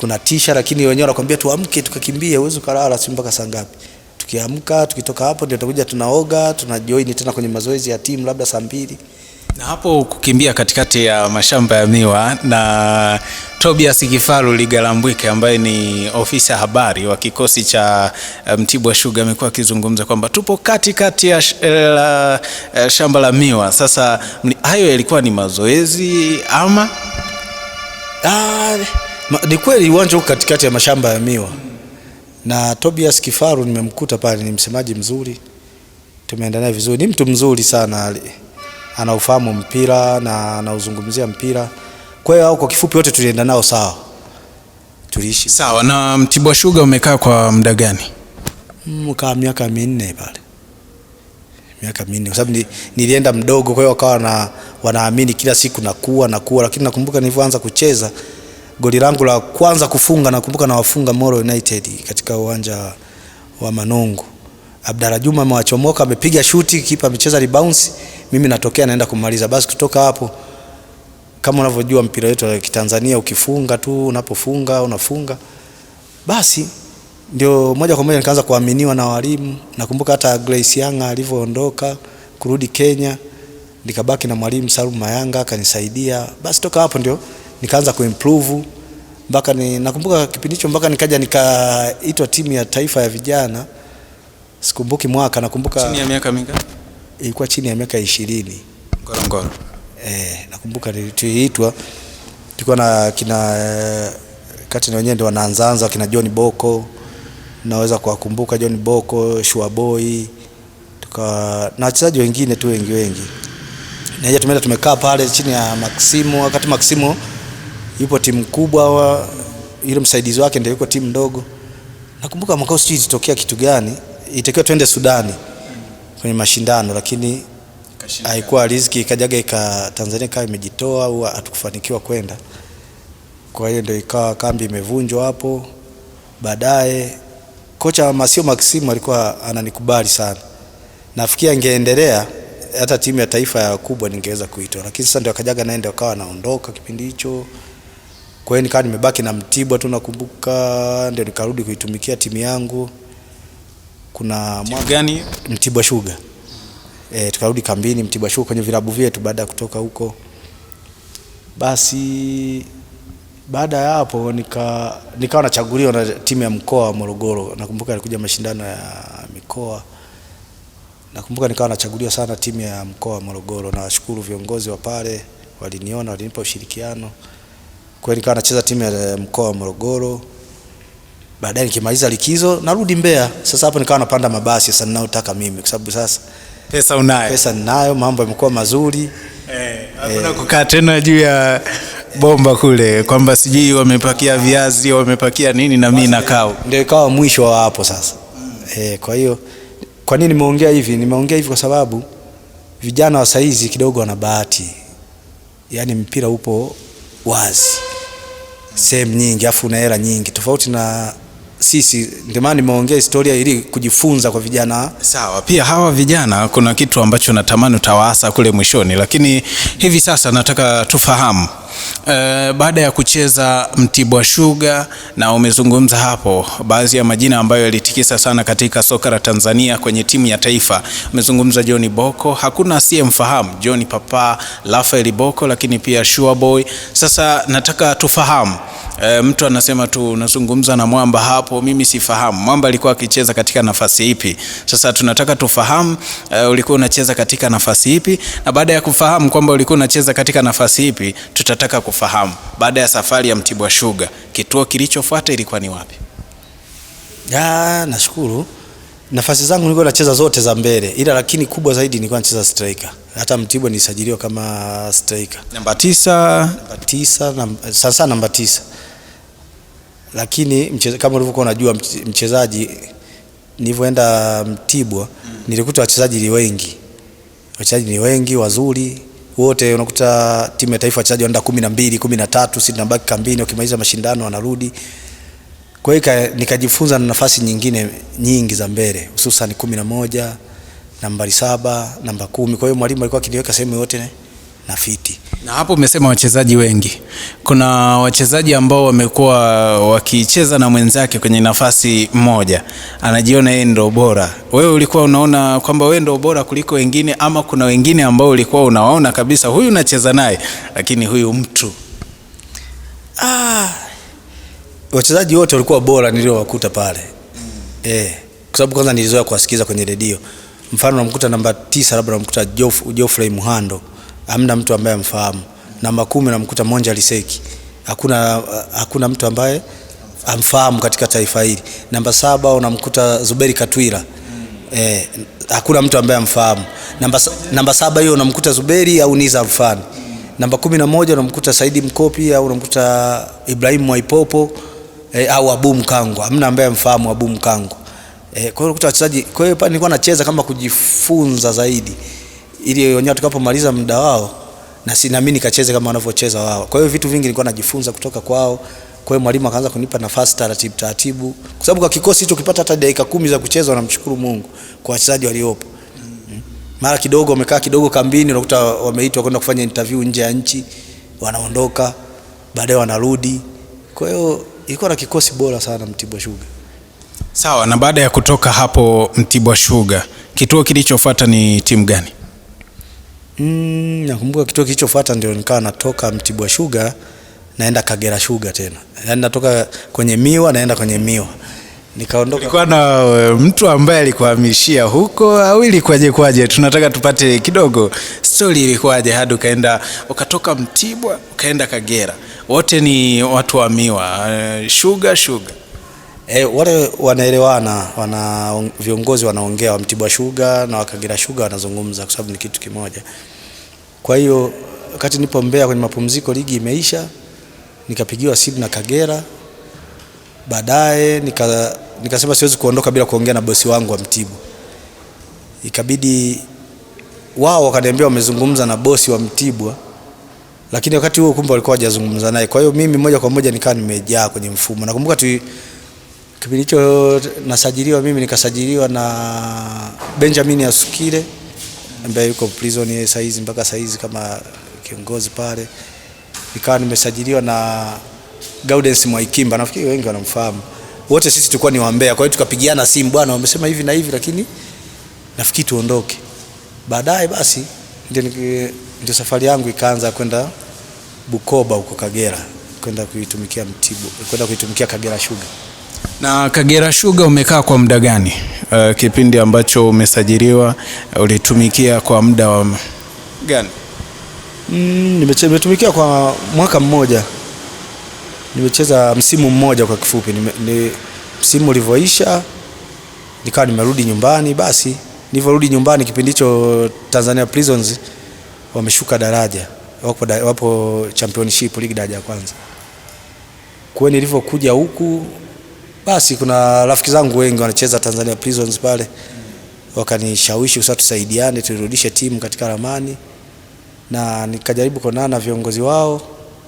kuna tisha, lakini wenyewe wanakuambia tuamke tukakimbie, uwezo kulala si mpaka saa ngapi. Tukiamka tukitoka hapo ndio tutakuja tunaoga, tunajoin tena kwenye mazoezi ya timu labda saa 2. Na hapo kukimbia katikati ya mashamba ya miwa na Tobias Kifaru Ligalambwike ambaye ni ofisa habari wa kikosi cha Mtibwa Sugar amekuwa akizungumza kwamba tupo katikati ya shamba la miwa. Sasa hayo yalikuwa ni mazoezi ama? Ni kweli uwanja uko katikati ya mashamba ya miwa. Na Tobias Kifaru nimemkuta pale, ni msemaji mzuri. Tumeenda naye vizuri, ni mtu mzuri sana. Anaufahamu mpira na anauzungumzia mpira. Kwa hiyo kwa kifupi wote tulienda nao sawa. Tuliishi sawa. Na Mtibwa Sugar umekaa kwa muda gani? Mkaa miaka 4 pale. Miaka 4 kwa sababu nilienda mdogo, kwa hiyo wakawa wanaamini kila siku nakuwa, lakini nakumbuka nilipoanza kucheza goli langu la kwanza kufunga, nakumbuka na wafunga Moro United katika uwanja wa Manungu. Abdalla Juma amewachomoka, amepiga shuti, kipa amecheza rebounds, mimi natokea naenda kumaliza. Basi kutoka hapo, kama unavyojua mpira wetu wa Kitanzania, ukifunga tu, unapofunga unafunga. Basi ndio moja kwa moja nikaanza kuaminiwa na walimu. Nakumbuka hata Grace Yanga alivyoondoka kurudi Kenya, nikabaki na mwalimu Salum Mayanga akanisaidia. Basi toka hapo ndio nikaanza kuimprove mpaka nakumbuka kipindi hicho mpaka nikaitwa timu ya taifa ya vijana. Sikumbuki mwaka, nakumbuka chini ya miaka mingapi? Ilikuwa chini ya miaka 20. Ngorongoro. Nakumbuka tuliitwa, tulikuwa na kina kati na wenyewe ndio wanaanza kina John Boko. Naweza kuwakumbuka John Boko, Shua Boy, na wachezaji wengine tu wengi. Na tumekaa pale chini ya Maximo, wakati Maximo yupo timu kubwa, ile msaidizi wake ndio yuko timu ndogo. Nakumbuka mwaka usiji itokea kitu gani, itakiwa twende Sudani kwenye mashindano, lakini haikuwa riziki, ikajaga Tanzania kama imejitoa au hatukufanikiwa kwenda. Kwa hiyo ndio ikawa kambi imevunjwa hapo. Baadaye kocha Masio Maximo alikuwa ananikubali sana. Nafikia angeendelea hata timu ya taifa ya kubwa ningeweza kuitoa, lakini sasa ndio akajaga naye ndio akawa anaondoka kipindi hicho. Kwa hiyo nikawa nimebaki na Mtibwa tu, nakumbuka ndio nikarudi kuitumikia timu yangu. Kuna mwaka gani? Mtibwa Sugar. Tukarudi kambini Mtibwa Sugar kwenye vilabu vyetu baada ya kutoka huko. Basi baada ya hapo nikawa nachaguliwa na timu ya mkoa wa Morogoro. Nakumbuka alikuja mashindano ya mikoa. Nakumbuka nikawa nachaguliwa sana timu ya mkoa wa Morogoro, na washukuru viongozi wa pale waliniona, walinipa ushirikiano. Kwa hiyo nikawa nacheza timu ya mkoa wa Morogoro. Baadaye nikimaliza likizo narudi Mbeya. Sasa hapo nikawa napanda mabasi sasa ninayotaka mimi, kwa sababu sasa pesa unayo. Pesa ninayo, mambo yamekuwa mazuri. Hakuna kukaa tena juu ya bomba kule kwamba sijui wamepakia viazi, wamepakia nini na mimi nakao. Ndio ikawa mwisho wa hapo sasa. Kwa hiyo kwa nini nimeongea hivi? Nimeongea hivi kwa sababu vijana wa saizi kidogo wana bahati. Yaani mpira upo wazi sehemu nyingi, afu una hela nyingi tofauti na sisi. Ndio maana nimeongea historia ili kujifunza kwa vijana. Sawa, pia hawa vijana kuna kitu ambacho natamani utawaasa kule mwishoni, lakini hivi sasa nataka tufahamu baada ya kucheza Mtibwa Sugar, na umezungumza hapo baadhi ya majina ambayo yalitikisa sana katika soka la Tanzania kwenye timu ya taifa. Umezungumza John Boko, hakuna asiyemfahamu John Papa, Rafael Boko, lakini pia Shua Boy. Sasa nataka tufahamu, mtu anasema tu unazungumza na Mwamba hapo, mimi sifahamu Mwamba alikuwa akicheza katika nafasi ipi. Sasa tunataka tufahamu ulikuwa unacheza katika nafasi ipi, na baada ya kufahamu kwamba ulikuwa unacheza katika nafasi ipi, tutataka kufahamu baada ya safari ya Mtibwa Sugar kituo kilichofuata ilikuwa ni wapi? Nashukuru. Nafasi zangu nilikuwa nacheza zote za mbele, ila lakini kubwa zaidi nilikuwa nacheza striker. Hata Mtibwa nilisajiliwa kama striker. Namba 9, sasa namba 9. Lakini kama ulivyokuwa unajua mchezaji, nilivyoenda Mtibwa nilikuta wachezaji ni wengi. Wachezaji ni wengi wazuri. Wote unakuta timu ya taifa wachezaji wanaenda 12, 13, sisi tunabaki kambini, wakimaliza mashindano wanarudi. Kwa hiyo nikajifunza na nafasi nyingine nyingi za mbele, hususan 11, nambari 7, namba 10. Kwa hiyo mwalimu alikuwa akiniweka sehemu yote na fiti. Na hapo umesema wachezaji wengi. Kuna wachezaji ambao wamekuwa wakicheza na mwenzake kwenye nafasi moja, anajiona yeye ndio bora. Wewe ulikuwa unaona kwamba wewe ndio bora kuliko wengine, ama kuna wengine ambao ulikuwa unaona kabisa huyu unacheza naye lakini huyu mtu? Wachezaji wote walikuwa bora niliowakuta pale. Kwa sababu kwanza nilizoea kuwasikiza kwenye redio. Mfano namkuta namba 9 labda namkuta Geoffrey Muhando, hamna mtu ambaye amfahamu. Namba 10 namkuta Monja Liseki, hakuna mtu ambaye amfahamu katika taifa hili. Namba 7 unamkuta Zuberi Katwila, hakuna mtu ambaye amfahamu. Namba 7 hiyo unamkuta Zuberi au Niza Alfani. Namba 11 unamkuta Saidi Mkopi au unamkuta Ibrahim Mwaipopo au Abu Mkango, hamna ambaye amfahamu Abu Mkango. Kwa hiyo unakuta wachezaji, kwa hiyo pale nilikuwa nacheza kama kujifunza zaidi, ili wenyewe tukapomaliza muda wao na si nami nikacheze kama wanavyocheza wao. Kwa hiyo vitu vingi nilikuwa najifunza kutoka kwao. Kwa hiyo mwalimu akaanza kunipa nafasi taratibu, kwa sababu kwa kikosi hicho ukipata hata dakika 10 za kucheza unamshukuru Mungu kwa wachezaji waliopo. Mara kidogo wamekaa kidogo kambini, unakuta wameitwa kwenda kufanya interview nje ya nchi, wanaondoka, baadaye wanarudi. Kwa hiyo ilikuwa na kikosi bora sana Mtibwa Sugar. Sawa, na baada ya kutoka hapo Mtibwa Sugar, kituo kilichofuata ni timu gani? Nakumbuka kituo kilichofuata ndio nikawa natoka Mtibwa Sugar naenda Kagera Sugar tena. Yaani natoka kwenye Miwa naenda kwenye Miwa. Nikaondoka. Kulikuwa na mtu ambaye alikuhamishia huko au ilikuwaje? Tunataka tupate kidogo story, ilikuwaje hadi ukaenda ukatoka Mtibwa ukaenda Kagera? Wote ni watu wa Miwa, Sugar. Wale wanaelewana, viongozi wanaongea wa Mtibwa Sugar na wa Kagera Sugar wanazungumza kwa sababu ni kitu kimoja. Kwa hiyo wakati nipo Mbeya kwenye mapumziko, ligi imeisha, nikapigiwa simu na Kagera. Baadaye nikasema siwezi kuondoka bila kuongea na bosi wangu wa Mtibwa. Ikabidi wao wakaniambia wamezungumza na bosi wa Mtibwa, lakini wakati huo kumbe walikuwa hawajazungumza naye. Kwa hiyo mimi moja kwa moja nikaa nimejaa kwenye mfumo. Nakumbuka kipindi hicho nasajiliwa mimi, nikasajiliwa na Benjamin Asukile ambaye yuko prison saizi mpaka saizi kama kiongozi pale. Nikawa nimesajiliwa na Gaudence Mwaikimba, nafikiri wengi wanamfahamu. Wote sisi tulikuwa ni wa Mbeya, kwa hiyo tukapigiana simu, bwana wamesema hivi na hivi, lakini nafikiri tuondoke. Baadaye basi ndio safari yangu ikaanza kwenda Bukoba huko Kagera, kwenda kuitumikia Mtibwa, kwenda kuitumikia Kagera Sugar. Na Kagera Sugar umekaa kwa muda gani? Kipindi ambacho umesajiliwa ulitumikia kwa muda wa gani? Nimetumikia kwa mwaka mmoja. Nimecheza msimu mmoja kwa kifupi. Msimu ulivyoisha nikawa nimerudi nyumbani. Basi nilivyorudi nyumbani kipindi hicho Tanzania Prisons wameshuka daraja, wapo championship league daraja ya kwanza. Kwa hiyo nilivyokuja huku, basi kuna rafiki zangu wengi wanacheza Tanzania Prisons pale, wakanishawishi usasa tusaidiane turudishe timu katika ramani, na nikajaribu kuonana na viongozi wao,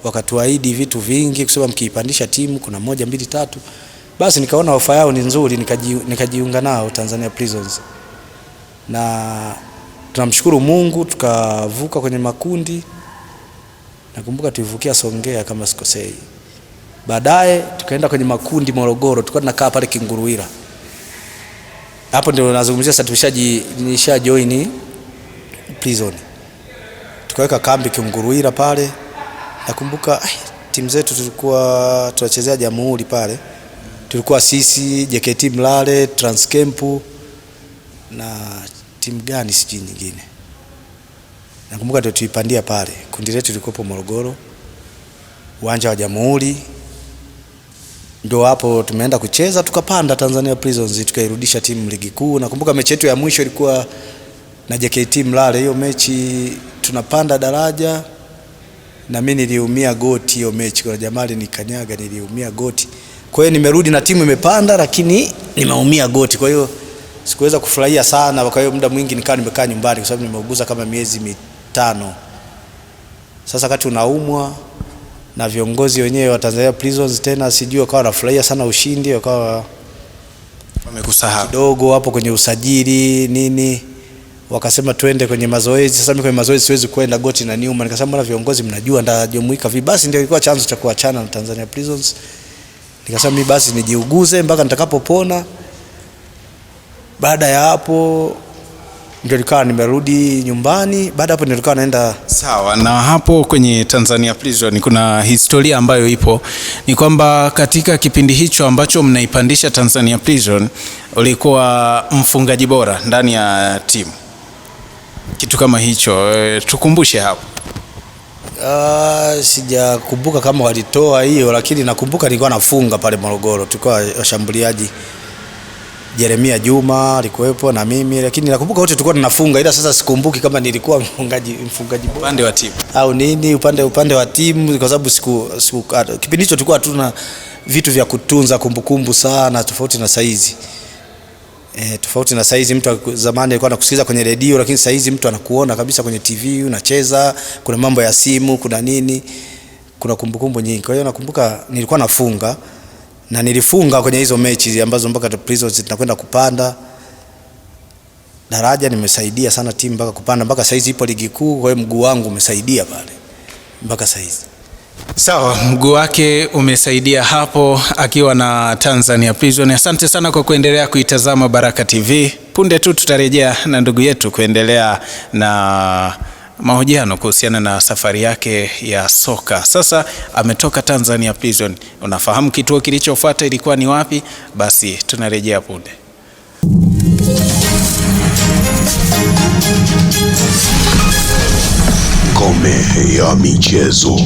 wakatuahidi vitu vingi kusema mkiipandisha timu kuna 1 2 3. Basi nikaona ofa yao ni nzuri, nikajiunga nao Tanzania Prisons, na tunamshukuru Mungu tukavuka kwenye makundi. Nakumbuka tulivukia Songea kama sikosei. Baadaye tukaenda kwenye makundi Morogoro, tulikuwa tunakaa pale Kinguruira. Hapo ndio nazungumzia sasa nisha join prison. Tukaweka kambi Kinguruira pale. Nakumbuka timu zetu tulikuwa tunachezea Jamhuri pale. Tulikuwa sisi, JKT Mlale, Transcamp na timu gani siji nyingine. Nakumbuka ndio tuipandia pale. Kundi letu lilikuwa Morogoro, uwanja wa Jamhuri. Ndio hapo tumeenda kucheza, tukapanda Tanzania Prisons, tukairudisha timu ligi kuu. Nakumbuka mechi yetu ya mwisho ilikuwa na JKT Mlale. Hiyo mechi tunapanda daraja, na mimi niliumia goti hiyo mechi, kwa Jamali nikanyaga, niliumia goti. Kwa hiyo nimerudi na timu imepanda, lakini nimeumia goti. Kwa hiyo sikuweza kufurahia sana. Kwa hiyo muda mwingi nikaa nimekaa nyumbani kwa sababu nimeuguza kama miezi 5. Sasa wakati unaumwa na viongozi wenyewe wa Tanzania Prisons tena sijui wakawa wanafurahia sana ushindi, wakawa wamekusahau kidogo hapo kwenye usajili nini, wakasema twende kwenye mazoezi. Sasa mimi kwenye mazoezi siwezi kwenda, goti na niuma. Nikasema mbona viongozi mnajua ndajumuika vipi? Basi ndio ilikuwa chanzo cha kuachana na Tanzania Prisons. Nikasema mimi basi nijiuguze mpaka nitakapopona. Baada ya hapo ndio nikawa nimerudi nyumbani. Baada hapo ndio nikawa naenda. Sawa. Na hapo kwenye Tanzania Prison kuna historia ambayo ipo, ni kwamba katika kipindi hicho ambacho mnaipandisha Tanzania Prison ulikuwa mfungaji bora ndani ya timu, kitu kama hicho. Tukumbushe hapo. Sijakumbuka kama walitoa hiyo, lakini nakumbuka nilikuwa nafunga pale Morogoro. Tulikuwa washambuliaji, Jeremia Juma alikuwepo na mimi, lakini nakumbuka wote tulikuwa tunafunga, ila sasa sikumbuki kama nilikuwa mfungaji bora upande wa timu au nini upande wa timu, kwa sababu kipindi hicho tulikuwa hatuna vitu vya kutunza kumbukumbu sana, tofauti na saizi. Tofauti na saizi, mtu zamani alikuwa anakusikiza kwenye redio, lakini saizi mtu anakuona kabisa kwenye TV unacheza, kuna mambo ya simu, kuna nini, kuna kumbukumbu nyingi. Kwa hiyo nakumbuka nilikuwa nafunga na nilifunga kwenye hizo mechi ambazo mpaka Prisons tunakwenda kupanda daraja. Nimesaidia sana timu mpaka kupanda, mpaka saizi ipo ligi kuu. Kwa hiyo mguu wangu umesaidia pale mpaka saizi. Sawa, mguu wake umesaidia hapo akiwa na Tanzania Prison. Asante sana kwa kuendelea kuitazama Baraka TV. Punde tu tutarejea na ndugu yetu kuendelea na mahojiano kuhusiana na safari yake ya soka. Sasa ametoka Tanzania Prison. Unafahamu kituo kilichofuata ilikuwa ni wapi? Basi tunarejea punde. Ngome ya michezo.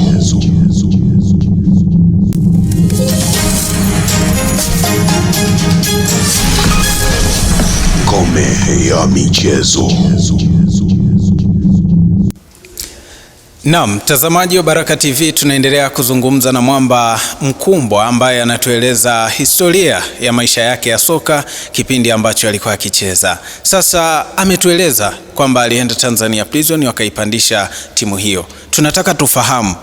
Ngome ya michezo. Naam, mtazamaji wa Baraka TV, tunaendelea kuzungumza na mwamba mkumbwa ambaye anatueleza historia ya maisha yake ya soka kipindi ambacho alikuwa akicheza. Sasa ametueleza kwamba alienda Tanzania Prison wakaipandisha timu hiyo. Tunataka tufahamu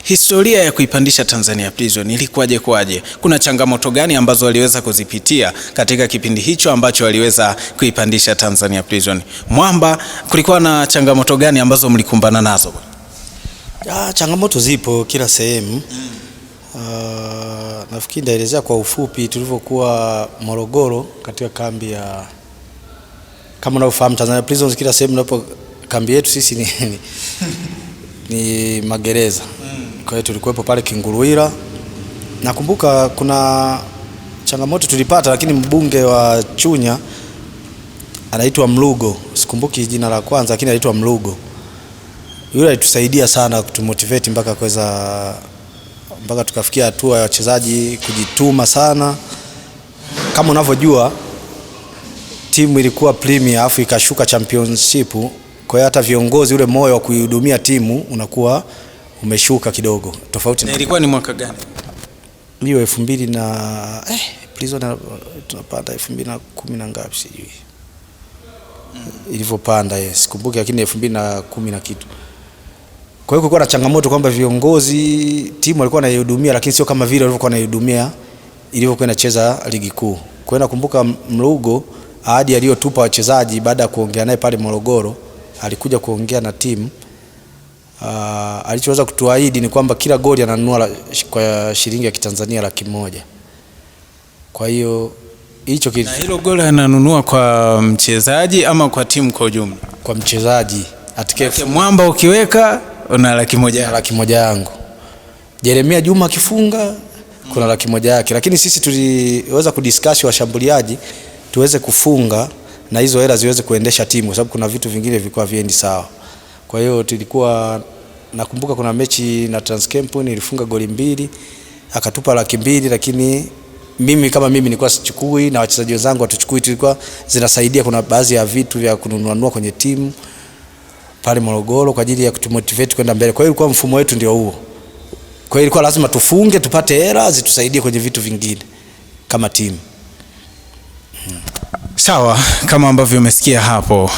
historia ya kuipandisha Tanzania Prison ilikuwaje? Kuna changamoto gani ambazo waliweza kuzipitia katika kipindi hicho ambacho waliweza kuipandisha Tanzania Prison? Mwamba, kulikuwa na changamoto gani ambazo mlikumbana nazo? Changamoto zipo kila sehemu. Nafikiri ndaelezea kwa ufupi tulivyokuwa Morogoro katika kambi ya, kama unavyofahamu Tanzania Prisons kila sehemu napo kambi yetu sisi ni magereza. Kwa hiyo tulikuwepo pale Kinguruira. Nakumbuka kuna changamoto tulipata, lakini mbunge wa Chunya anaitwa Mlugo, sikumbuki jina la kwanza, lakini anaitwa Mlugo. Yule alitusaidia sana kutumotivate mpaka tukafikia hatua ya wachezaji kujituma sana. Kama unavyojua timu ilikuwa Premier afu ikashuka Championship, kwa hiyo hata viongozi ule moyo wa kuihudumia timu unakuwa umeshuka kidogo. Tofauti na ilikuwa ni mwaka gani? Hiyo 2000 na Prison tunapanda 2010 na ngapi sijui. Ilivyopanda sikumbuki, lakini 2010 na kitu. Kwa hiyo kulikuwa na changamoto kwamba viongozi timu walikuwa wanaihudumia, lakini sio kama vile walivyokuwa wanaihudumia ilivyokuwa inacheza ligi kuu. Kwa hiyo nakumbuka Mlugo ahadi aliyotupa wachezaji baada ya kuongea naye pale Morogoro, alikuja kuongea na timu. Alichoweza kutuahidi ni kwamba kila goli ananunua kwa shilingi ya Kitanzania 100,000. Kwa hiyo hicho kitu. Na hilo goli ananunua kwa mchezaji ama kwa timu kwa ujumla? Kwa mchezaji. Atakaye mwamba ukiweka una 100,000. 100,000 yangu. Jeremia Juma akifunga kuna 100,000 yake. Lakini sisi tuliweza kudiscuss washambuliaji tuweze kufunga na hizo hela ziweze kuendesha timu, kwa sababu kuna vitu vingine vilikuwa viendi sawa. Kwa hiyo tulikuwa, nakumbuka kuna mechi na Transcamp nilifunga goli 2, akatupa 200,000, lakini mimi kama mimi nilikuwa sichukui na wachezaji wenzangu watuchukui, tulikuwa zinasaidia kuna baadhi ya vitu vya kununua kwenye timu pale Morogoro kwa ajili ya kutumotivate kwenda mbele. Kwa hiyo ilikuwa mfumo wetu ndio huo. Kwa hiyo ilikuwa lazima tufunge, tupate hela zitusaidie kwenye vitu vingine kama timu. Sawa, kama ambavyo umesikia hapo,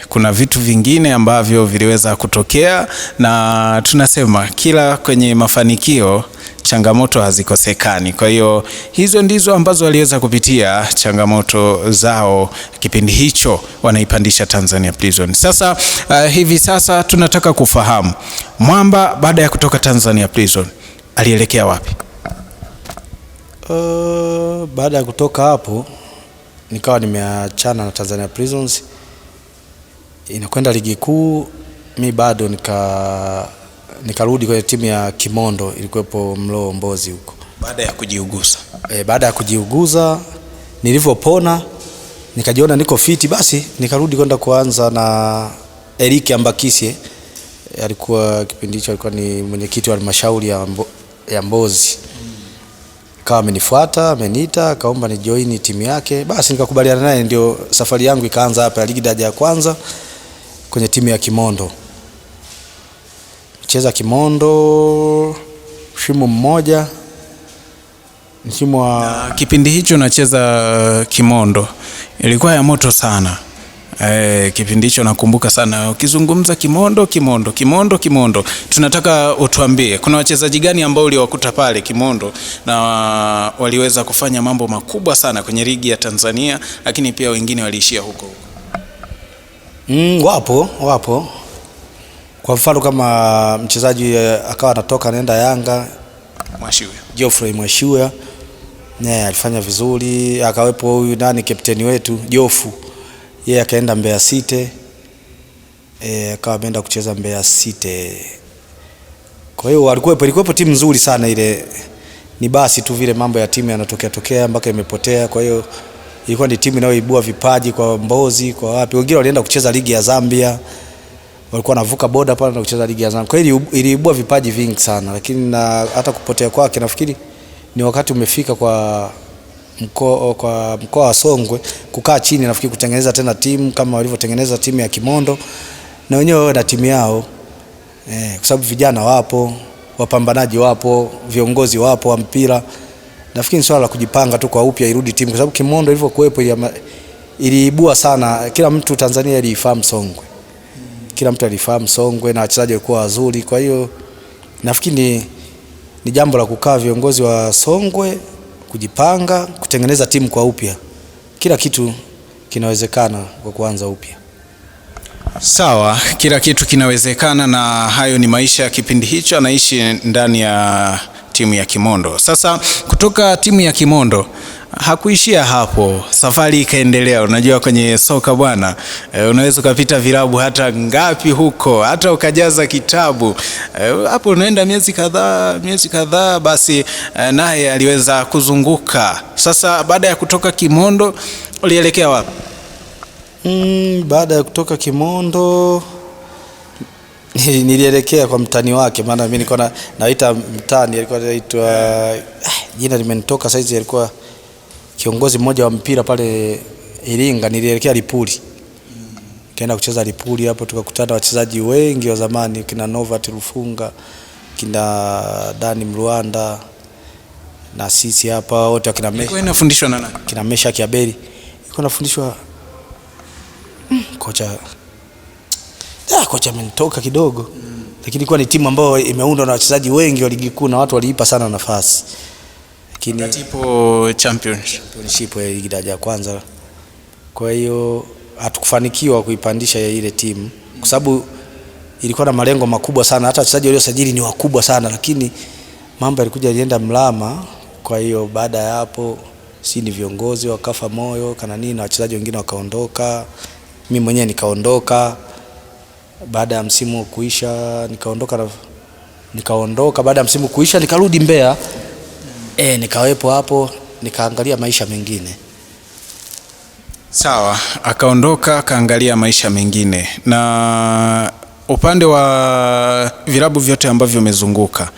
kuna vitu vingine ambavyo viliweza kutokea, na tunasema kila kwenye mafanikio changamoto hazikosekani. Kwa hiyo hizo ndizo ambazo waliweza kupitia changamoto zao kipindi hicho wanaipandisha Tanzania Prison. Sasa hivi sasa tunataka kufahamu Mwamba baada ya kutoka Tanzania Prison alielekea wapi? Baada ya kutoka hapo nikawa nimeachana na Tanzania Prisons, inakwenda ligi kuu. Mi bado nikarudi kwenye timu ya Kimondo, ilikuwepo Mlowo Mbozi huko. Baada ya kujiuguza. Baada ya kujiuguza nilivyopona nikajiona niko fiti, basi nikarudi kwenda kuanza na Eric Ambakisye. Alikuwa kipindi hicho alikuwa ni mwenyekiti wa halmashauri ya Mbozi. Kawa amenifuata, ameniita, akaomba ni join timu yake. Basi nikakubaliana naye, ndio safari yangu ikaanza hapa ligi daraja ya kwanza kwenye timu ya Kimondo. Cheza Kimondo msimu mmoja. Msimu wa kipindi hicho nacheza Kimondo ilikuwa ya moto sana. Kipindi hicho nakumbuka sana ukizungumza Kimondo. Tunataka utuambie kuna wachezaji gani ambao uliwakuta pale Kimondo na waliweza kufanya mambo makubwa sana kwenye ligi ya Tanzania, lakini pia wengine waliishia huko. Wapo. Kwa mfano kama mchezaji akawa anatoka anaenda Yanga, Geoffrey Mwashiuya, alifanya vizuri. Akawepo huyu kapteni wetu Jofu, yeye akaenda Mbeya City, akawa ameenda kucheza Mbeya City. Kwa hiyo ilikuwepo timu nzuri sana ile. Ni basi tu vile mambo ya timu yanatokea mpaka imepotea. Kwa hiyo ilikuwa ni timu inayoibua vipaji kwa Mbozi, kwa wapi. Wengine walienda kucheza ligi ya Zambia, walikuwa wanavuka boda pale na kucheza ligi ya Zambia. Kwa hiyo iliibua vipaji vingi sana, lakini na hata kupotea kwake nafikiri ni wakati umefika kwa mkoa wa Songwe kukaa chini, nafikiri kutengeneza tena timu kama walivyotengeneza timu ya Kimondo, na wenyewe na timu yao, kwa sababu vijana wapo, wapambanaji wapo, viongozi wapo wa mpira. Nafikiri ni swala la kujipanga tu kwa upya irudi timu, kwa sababu Kimondo ilivyokuepo iliibua sana, kila mtu Tanzania alifahamu Songwe. Kila mtu alifahamu Songwe na wachezaji walikuwa wazuri. Kwa hiyo nafikiri ni jambo la kukaa viongozi wa Songwe kujipanga, kutengeneza timu kwa upya. Kila kitu kinawezekana kwa kuanza upya. Sawa, kila kitu kinawezekana, na hayo ni maisha ya kipindi hicho anaishi ndani ya timu ya Kimondo. Sasa kutoka timu ya Kimondo hakuishia hapo, safari ikaendelea. Unajua kwenye soka bwana, unaweza ukapita vilabu hata ngapi huko, hata ukajaza kitabu hapo, unaenda miezi kadhaa. Basi naye aliweza kuzunguka. Sasa baada ya kutoka Kimondo ulielekea wapi? Baada ya kutoka Kimondo nilielekea kwa mtani wake, maana mimi nilikuwa naita mtani, alikuwa anaitwa jina limenitoka saizi, alikuwa kiongozi mmoja wa mpira pale Iringa. Nilielekea Lipuli, kaenda kucheza Lipuli. Hapo tukakutana wachezaji wengi wa zamani, kina Novat Rufunga, kina Dani Mruanda, na sisi hapa wote wakina Ilikuwa inafundishwa na nani? Kina Mesha Kiaberi. Ilikuwa nafundishwa kocha amenitoka kidogo. Lakini ilikuwa ni timu ambayo imeundwa na wachezaji wengi wa ligi kuu na watu waliipa sana nafasi. Lakini tipo championship ya ligi daraja ya kwanza. Kwa hiyo hatukufanikiwa kuipandisha ya ile timu, kwa sababu ilikuwa na malengo makubwa sana. Hata wachezaji waliosajili ni wakubwa sana, lakini mambo yalikuja yalienda mlama. Kwa hiyo baada ya hapo ni viongozi wakafa moyo kana nini, na wachezaji wengine wakaondoka. Mimi mwenyewe nikaondoka baada ya msimu kuisha, nikaondoka baada ya msimu kuisha, nikarudi Mbeya. Nikawepo hapo, nikaangalia maisha mengine. Sawa, akaondoka kaangalia maisha mengine. Na upande wa vilabu vyote ambavyo umezunguka,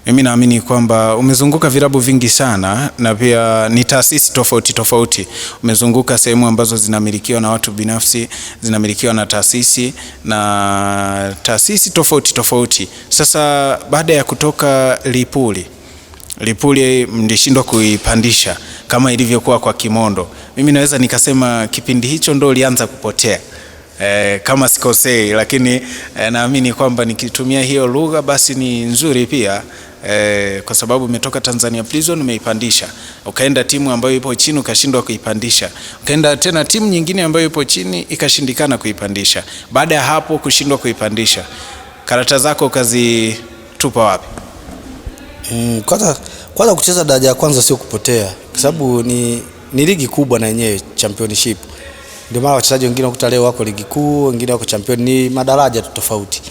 mimi naamini kwamba umezunguka vilabu vingi sana, na pia ni taasisi tofauti. Umezunguka sehemu ambazo zinamilikiwa na watu binafsi, zinamilikiwa na taasisi tofauti. Sasa baada ya kutoka Lipuli mlishindwa kuipandisha kama ilivyokuwa kwa Kimondo. Mimi naweza nikasema kipindi hicho ndo ulianza kupotea, kama sikosei, lakini naamini kwamba nikitumia hiyo lugha basi ni nzuri pia. kwa sababu umetoka Tanzania Prison umeipandisha, ukaenda timu ambayo ipo chini ukashindwa kuipandisha, ukaenda tena timu nyingine ambayo ipo chini ikashindikana kuipandisha. Baada ya hapo kushindwa kuipandisha, karata zako ukazitupa wapi? Kwanza kucheza daraja ya kwanza sio kupotea, kwa sababu ni ligi kubwa na yenyewe championship. Ndio maana wachezaji wengine wakuta leo wako ligi kuu, wengine wako champion, ni madaraja tofauti.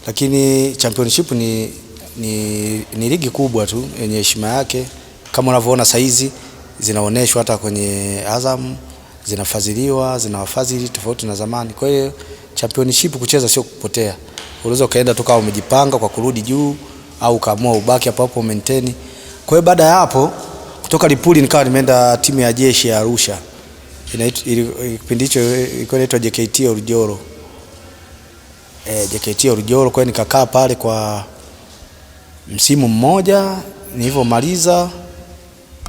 Lakini championship ni ligi kubwa tu yenye heshima yake. Kama unavyoona saizi zinaoneshwa hata kwenye Azam, zinafadhiliwa, zinawafadhili tofauti na zamani. Kwa hiyo championship kucheza sio kupotea. Unaweza kaenda tu kama umejipanga kwa kurudi juu au kaamua ubaki hapo maintain. Kwa hiyo baada ya hapo kutoka Lipuli nikawa nimeenda timu ya jeshi ya Arusha. Kipindi hicho ilikuwa inaitwa JKT Oljoro. JKT Oljoro, kwa hiyo nikakaa pale kwa msimu mmoja, nilivyomaliza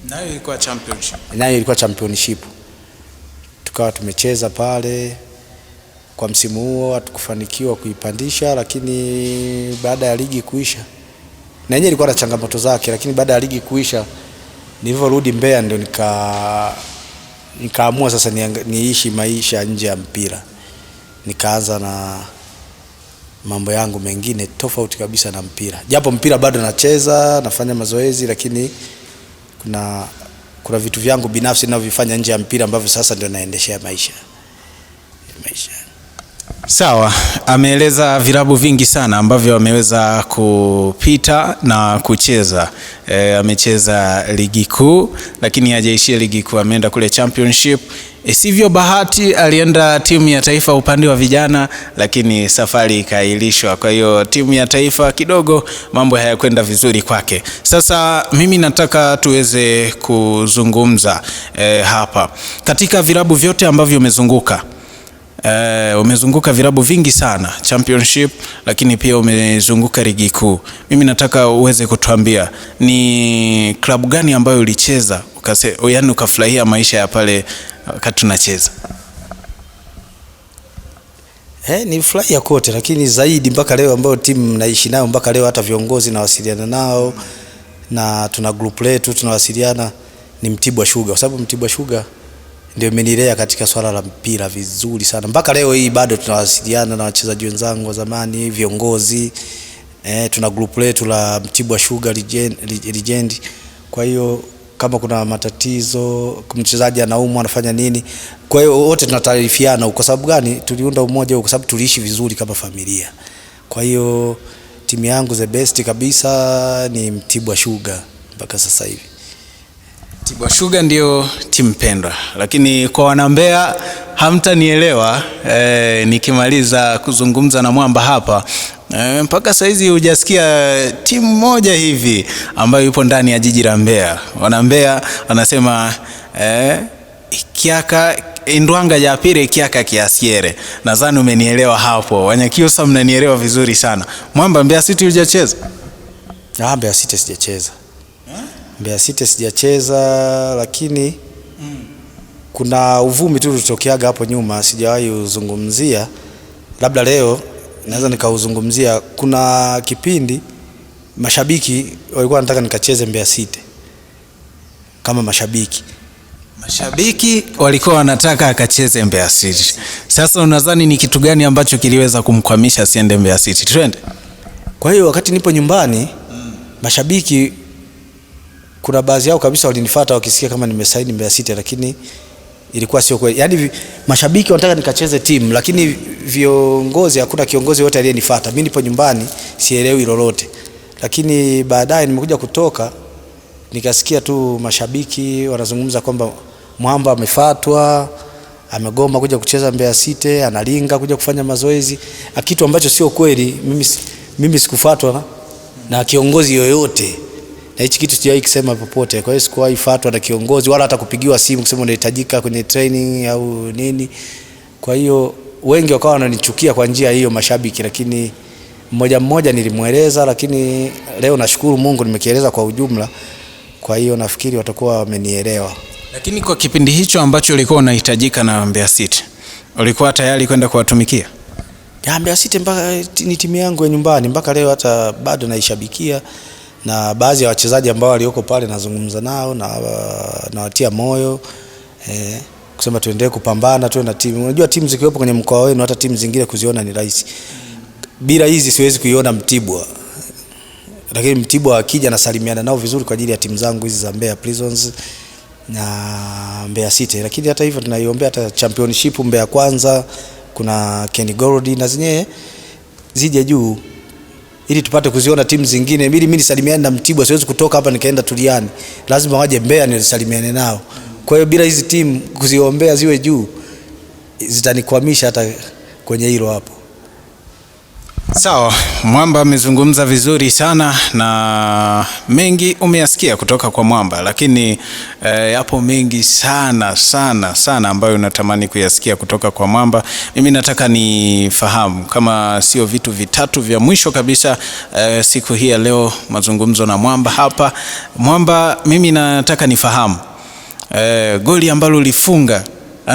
nayo ilikuwa championship. Nayo ilikuwa championship. Tukawa tumecheza pale kwa msimu huo, hatukufanikiwa kuipandisha, lakini baada ya ligi kuisha, na yenyewe ilikuwa na changamoto zake, lakini baada ya ligi kuisha nilivyorudi Mbeya ndio nikaamua sasa niishi maisha nje ya mpira. Nikaanza na mambo yangu mengine tofauti kabisa na mpira. Japo mpira bado nacheza, nafanya mazoezi, lakini kuna vitu vyangu binafsi ninavyofanya nje ya mpira ambavyo sasa ndio naendeshea maisha. Sawa, ameeleza vilabu vingi sana ambavyo ameweza kupita na kucheza. Amecheza ligi kuu, lakini hajaishia ligi kuu, ameenda kule championship. Sivyo bahati alienda timu ya taifa upande wa vijana, lakini safari ikaahirishwa. Kwa hiyo timu ya taifa kidogo mambo hayakwenda vizuri kwake. Sasa mimi nataka tuweze kuzungumza hapa. Katika vilabu vyote ambavyo umezunguka, umezunguka vilabu vingi sana championship, lakini pia umezunguka ligi kuu. Mimi nataka uweze kutuambia ni klabu gani ambayo ulicheza yaani ukafurahia maisha ya pale wakati tunacheza? Ni furahia kote, lakini zaidi mpaka leo ambayo timu naishi nayo mpaka leo, hata viongozi nawasiliana nao na tuna group letu tunawasiliana, ni Mtibwa Sugar, kwa sababu Mtibwa Sugar ndio imenilea katika swala la mpira vizuri sana. Mpaka leo hii bado tunawasiliana na wachezaji wenzangu wa zamani, viongozi. Tuna group letu la Mtibwa Sugar Legend. Kwa hiyo kama kuna matatizo, mchezaji anaumwa anafanya nini, kwa hiyo wote tunataarifiana. Kwa sababu gani tuliunda umoja? Kwa sababu tuliishi vizuri kama familia. Kwa hiyo timu yangu the best kabisa ni Mtibwa Sugar mpaka sasa hivi. Mtibwa Sugar ndio timu pendwa, lakini kwa wana Mbeya hamtanielewa nikimaliza kuzungumza na mwamba hapa. Mpaka saizi hujasikia timu moja hivi ambayo ipo ndani ya jiji la Mbeya. Wana Mbeya wanasema kiaka Indwanga ya pili kiaka kiasiere. Nadhani umenielewa hapo. Wanyakyusa mnanielewa vizuri sana. Mwamba, Mbeya City hujacheza? Mbeya City sijacheza. Mbeya City sijacheza, lakini kuna uvumi tu utokeaga hapo nyuma, sijawahi uzungumzia. Labda leo naweza nikauzungumzia. Kuna kipindi mashabiki walikuwa wanataka nikacheze Mbeya City kama mashabiki. Mashabiki walikuwa wanataka akacheze Mbeya City. Sasa unadhani ni kitu gani ambacho kiliweza kumkwamisha asiende Mbeya City? Twende. Kwa hiyo wakati nipo nyumbani, mashabiki kuna baadhi yao kabisa walinifuata wakisikia kama nimesaini Mbeya City, lakini ilikuwa sio kweli. Yaani mashabiki wanataka nikacheze timu, lakini viongozi, hakuna kiongozi wote aliyenifuata. Mimi nipo nyumbani sielewi lolote. Lakini baadaye nimekuja kutoka nikasikia tu mashabiki wanazungumza kwamba Mwamba amefuatwa, amegoma kuja kucheza Mbeya City, analinga kuja kufanya mazoezi, kitu ambacho sio kweli. Mimi sikufuatwa na kiongozi yoyote. Na hichi kitu sijawahi kusema popote. Kwa hiyo sikuwahi fuatwa na kiongozi wala hata kupigiwa simu kusema unahitajika kwenye training au nini. Kwa hiyo wengi wakawa wananichukia kwa njia hiyo mashabiki, lakini mmoja nilimueleza, lakini leo nashukuru Mungu nimekieleza kwa ujumla. Kwa hiyo nafikiri watakuwa wamenielewa. Lakini kwa kipindi hicho ambacho ulikuwa unahitajika na Mbeya City, ulikuwa tayari kwenda kuwatumikia? Mbeya City mpaka ni timu yangu ya nyumbani, mpaka leo hata bado naishabikia. na baadhi ya wachezaji ambao walioko pale nazungumza nao na watia moyo kusema tuendelee kupambana, tuwe na timu. Unajua timu zikiwepo kwenye mkoa wenu, hata timu zingine kuziona ni rahisi. Bila hizi siwezi kuiona Mtibwa, lakini Mtibwa akija nasalimiana nao vizuri kwa ajili ya timu zangu hizi za Mbeya Prisons na Mbeya City. Lakini hata hivyo tunaiombea hata championship Mbeya Kwanza, kuna Ken Gold na zenyewe zije juu ili tupate kuziona timu zingine. Ili mimi nisalimiane na Mtibwa, siwezi kutoka hapa nikaenda Tuliani, lazima waje Mbeya nisalimiane nao. Kwa hiyo bila hizi timu kuziombea ziwe juu zitanikwamisha hata kwenye hilo hapo. Sawa, Mwamba amezungumza vizuri sana na mengi umeyasikia kutoka kwa Mwamba, lakini yapo mengi sana ambayo unatamani kuyasikia kutoka kwa Mwamba. Mimi nataka nifahamu kama sio vitu vitatu vya mwisho kabisa siku hii ya leo mazungumzo na Mwamba hapa. Mwamba, mimi nataka nifahamu goli ambalo ulifunga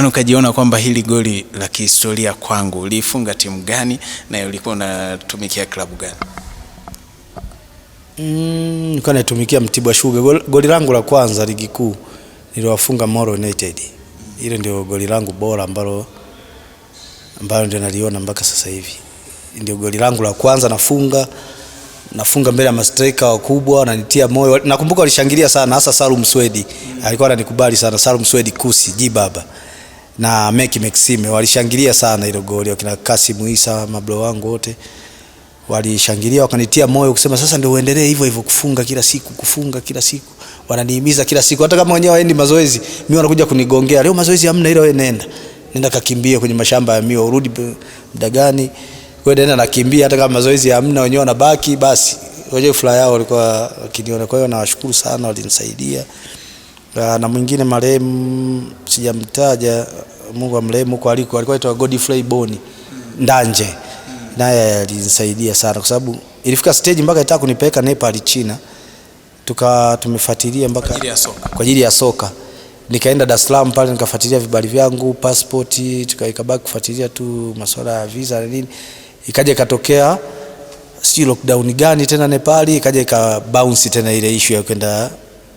ukajiona kwamba hili goli la kihistoria kwangu, ulifunga timu gani na ulikuwa unatumikia klabu gani? Nilikuwa natumikia Mtibwa Sugar. Goli langu la kwanza ligi kuu niliwafunga Moro United. Ile ndio goli langu bora ambalo ndio naliona mpaka sasa hivi. Ndio goli langu la kwanza nafunga mbele ya mastrika wakubwa, wananitia moyo. Nakumbuka walishangilia sana, hasa Salum Swedi. Alikuwa ananikubali sana, Salum Swedi Kusi, Jibaba na Meki Maxime walishangilia sana ile goli. Wakina Kasim Isa, mablo wangu wote walishangilia, wakanitia moyo kusema sasa ndio uendelee hivyo kufunga kila siku. Wananihimiza kila siku, hata kama wenyewe waendi mazoezi, mimi wanakuja kunigongea, leo mazoezi hamna, ile wewe nenda kakimbia kwenye mashamba ya miwa, urudi muda gani, wewe nenda nakimbia, hata kama mazoezi hamna, wenyewe wanabaki. Basi wenyewe furaha yao walikuwa wakiniona. Kwa hiyo nawashukuru sana, walinisaidia. Na mwingine marehemu sijamtaja, Mungu amrehemu, kwa alikuwa anaitwa Godfrey Boni Ndanje, naye alinisaidia sana kwa sababu ilifika stage mpaka itaka kunipeleka Nepal China, tumefuatilia mpaka kwa ajili ya soka. Nikaenda Dar es Salaam pale nikafuatilia vibali vyangu, passport, tukaikabaki kufuatilia tu masuala ya visa na nini. Ikaja ikatokea si lockdown gani tena Nepal, ikaja ikabounce tena ile issue ya kwenda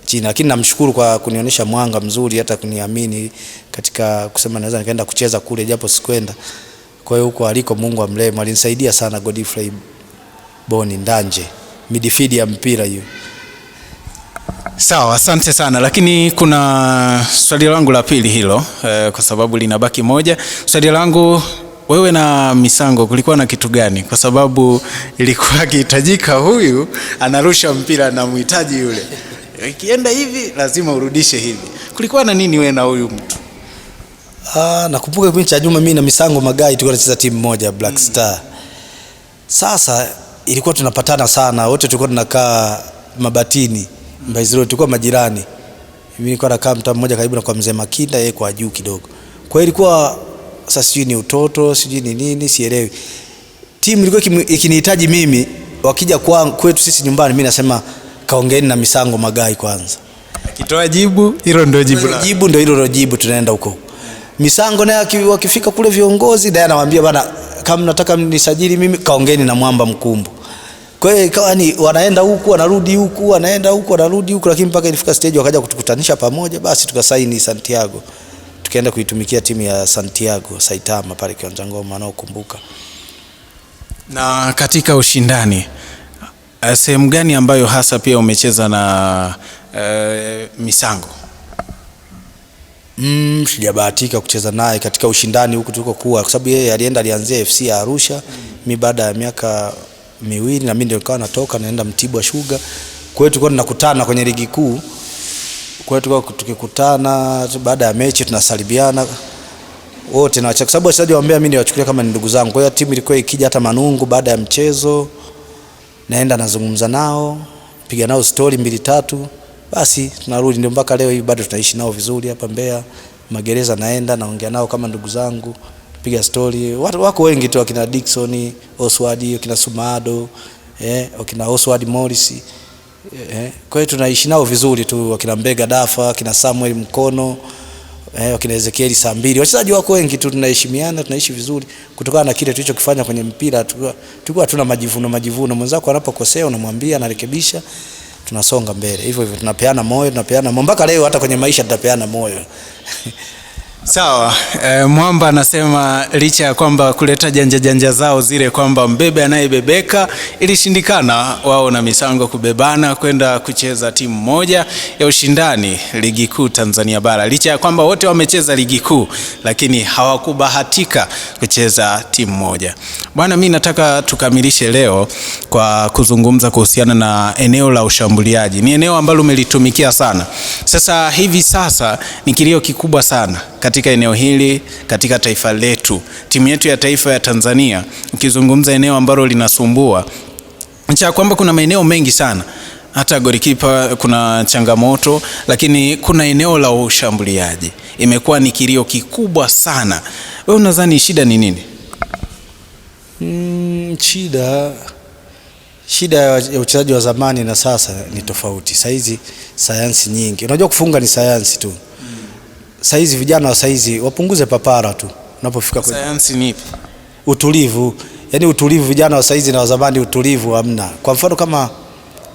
China. Lakini namshukuru kwa kunionyesha mwanga mzuri, hata kuniamini katika kusema naweza nikaenda kucheza kule japo sikwenda. Kwa hiyo huko aliko Mungu amrehemu, alinisaidia sana Godfrey Boni Ndanje, midfield ya mpira hiyo. Sawa, asante sana. Lakini kuna swali langu la pili hilo kwa sababu linabaki moja. Swali langu, wewe na Misango kulikuwa na kitu gani? Kwa sababu ilikuwa kihitajika huyu anarusha mpira na mhitaji yule, ikienda hivi lazima urudishe hivi. Kulikuwa na nini wewe na huyu mtu? Nakumbuka kipindi cha nyuma mimi na Misango Magai tulikuwa tunacheza timu moja Black Star. Sasa ilikuwa tunapatana sana, wote tulikuwa tunakaa Mabatini, Mbaziro, tulikuwa majirani. Mimi nilikuwa nakaa mtaa mmoja karibu na kwa Mzee Makinda, yeye kwa juu kidogo. Kwa hiyo ilikuwa sasa sijui ni utoto, sijui ni nini, sielewi. Timu ilikuwa ikinihitaji mimi, wakija kwetu sisi nyumbani, mimi nasema kaongeeni na Misango Magai kwanza. Akitoa jibu, hilo ndio jibu la. Jibu ndio hilo jibu, tunaenda huko. Misango naye wakifika kule viongozi, naye anawaambia bana, kama nataka nisajili mimi kaongeni na Mwamba Mkumbu. Kwa hiyo ikawa ni wanaenda huku wanarudi huku, wanaenda huku wanarudi huku, lakini mpaka ilifika stage wakaja kutukutanisha pamoja, basi tukasaini Santiago. Tukaenda kuitumikia timu ya Santiago Saitama pale Kiwanja Ngoma, naokumbuka. Na katika ushindani sehemu gani ambayo hasa pia umecheza na Misango? Sijabahatika kucheza naye katika ushindani huku tulikokuwa, kwa sababu yeye alianzia FC ya Arusha. Mimi baada ya miaka miwili na mimi ndio nikawa natoka naenda Mtibwa Sugar. Kwa hiyo tulikuwa tunakutana kwenye ligi kuu. Kwa hiyo tulikuwa tukikutana baada ya mechi tunasalibiana wote, na kwa sababu wachezaji wa Mbeya mimi niwachukulia kama ni ndugu zangu. Kwa hiyo timu ilikuwa ikija hata Manungu baada ya mchezo naenda nazungumza nao, piga nao story 2-3, basi tunarudi. Ndio mpaka leo hii bado tunaishi nao vizuri hapa Mbeya. Magereza naenda naongea nao kama ndugu zangu, piga story. Watu wako wengi tu, akina Dickson, Oswald, akina Sumado, akina Oswald Morris. Kwa hiyo tunaishi nao vizuri tu, akina Mbega Dafa, akina Samuel Mkono, wakina Ezekiel saa 2. Wachezaji wako wengi tu, tunaheshimiana, tunaishi vizuri kutokana na kile tulichokifanya kwenye mpira. Tulikuwa hatuna majivuno. Mwenzako anapokosea unamwambia, anarekebisha, tunasonga mbele. Hivyo tunapeana moyo mpaka leo, hata kwenye maisha tutapeana moyo. Sawa. Mwamba anasema licha ya kwamba kuleta janja zao zile kwamba mbebe anayebebeka ilishindikana, wao na Misango kubebana kwenda kucheza timu moja ya ushindani ligi kuu Tanzania bara. Licha ya kwamba wote wamecheza ligi kuu, lakini hawakubahatika kucheza timu moja. Bwana, mimi nataka tukamilishe leo kwa kuzungumza kuhusiana na eneo la ushambuliaji. Ni eneo ambalo umelitumikia sana. Sasa hivi ni kilio kikubwa sana katika eneo hili, katika taifa letu, timu yetu ya taifa ya Tanzania. Ukizungumza eneo ambalo linasumbua, licha kwamba kuna maeneo mengi sana, hata golikipa kuna changamoto, lakini kuna eneo la ushambuliaji imekuwa ni kilio kikubwa sana. Wewe unadhani shida ni nini? Shida ya uchezaji wa zamani na sasa ni tofauti. Saizi sayansi nyingi. Unajua kufunga ni sayansi tu. Saizi vijana wa saizi wapunguze papara tu. Unapofika kwenye sayansi ni ipi? Utulivu. Yaani utulivu, vijana wa saizi na wa zamani utulivu hamna. Kwa mfano kama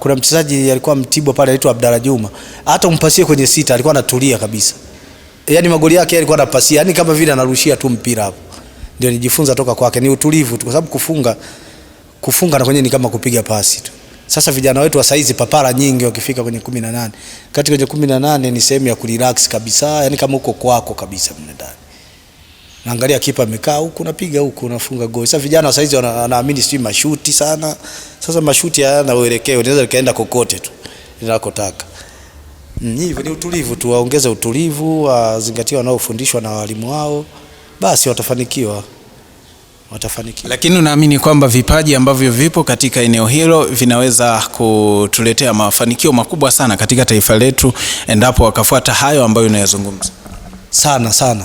kuna mchezaji alikuwa Mtibwa pale anaitwa Abdalla Juma, hata umpasie kwenye sita alikuwa anatulia kabisa. Yaani magoli yake alikuwa anapasia, yaani kama vile anarushia tu mpira hapo. Ndio nijifunza toka kwake, ni utulivu tu, kwa sababu kufunga na kwenye ni kama kupiga pasi tu. Sasa vijana wetu wa saizi papara nyingi wakifika kwenye 18. Kati kwenye 18 ni sehemu ya kurelax kabisa, yani kama uko kwako kabisa mle ndani. Naangalia kipa amekaa huku, unapiga huku, unafunga goli. Sasa vijana wa saizi wanaamini sio mashuti sana. Sasa mashuti hayana uelekeo, inaweza kaenda kokote tu ninakotaka. Hivyo ni utulivu tu, waongeze utulivu, wazingatie wanaofundishwa na walimu wao, basi watafanikiwa. Lakini unaamini kwamba vipaji ambavyo vipo katika eneo hilo vinaweza kutuletea mafanikio makubwa sana katika taifa letu endapo wakafuata hayo ambayo unayazungumza? Sana.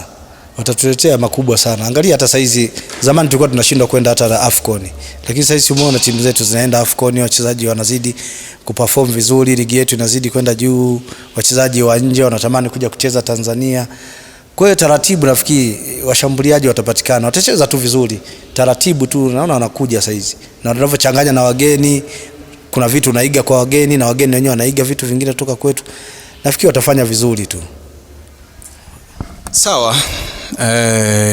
Watatuletea makubwa sana. Angalia hata saizi, zamani tulikuwa tunashindwa kwenda hata AFCON. Lakini saizi umeona timu zetu zinaenda AFCON, wachezaji wanazidi kuperform vizuri, ligi yetu inazidi kwenda juu, wachezaji wa nje wanatamani kuja kucheza Tanzania. Kwa hiyo taratibu nafikiri washambuliaji watapatikana, watacheza tu vizuri. Taratibu tu naona wanakuja saizi. Na wanavyochanganya na wageni, kuna vitu unaiga kwa wageni na wageni wenyewe wanaiga vitu vingine kutoka kwetu. Nafikiri watafanya vizuri tu. Sawa.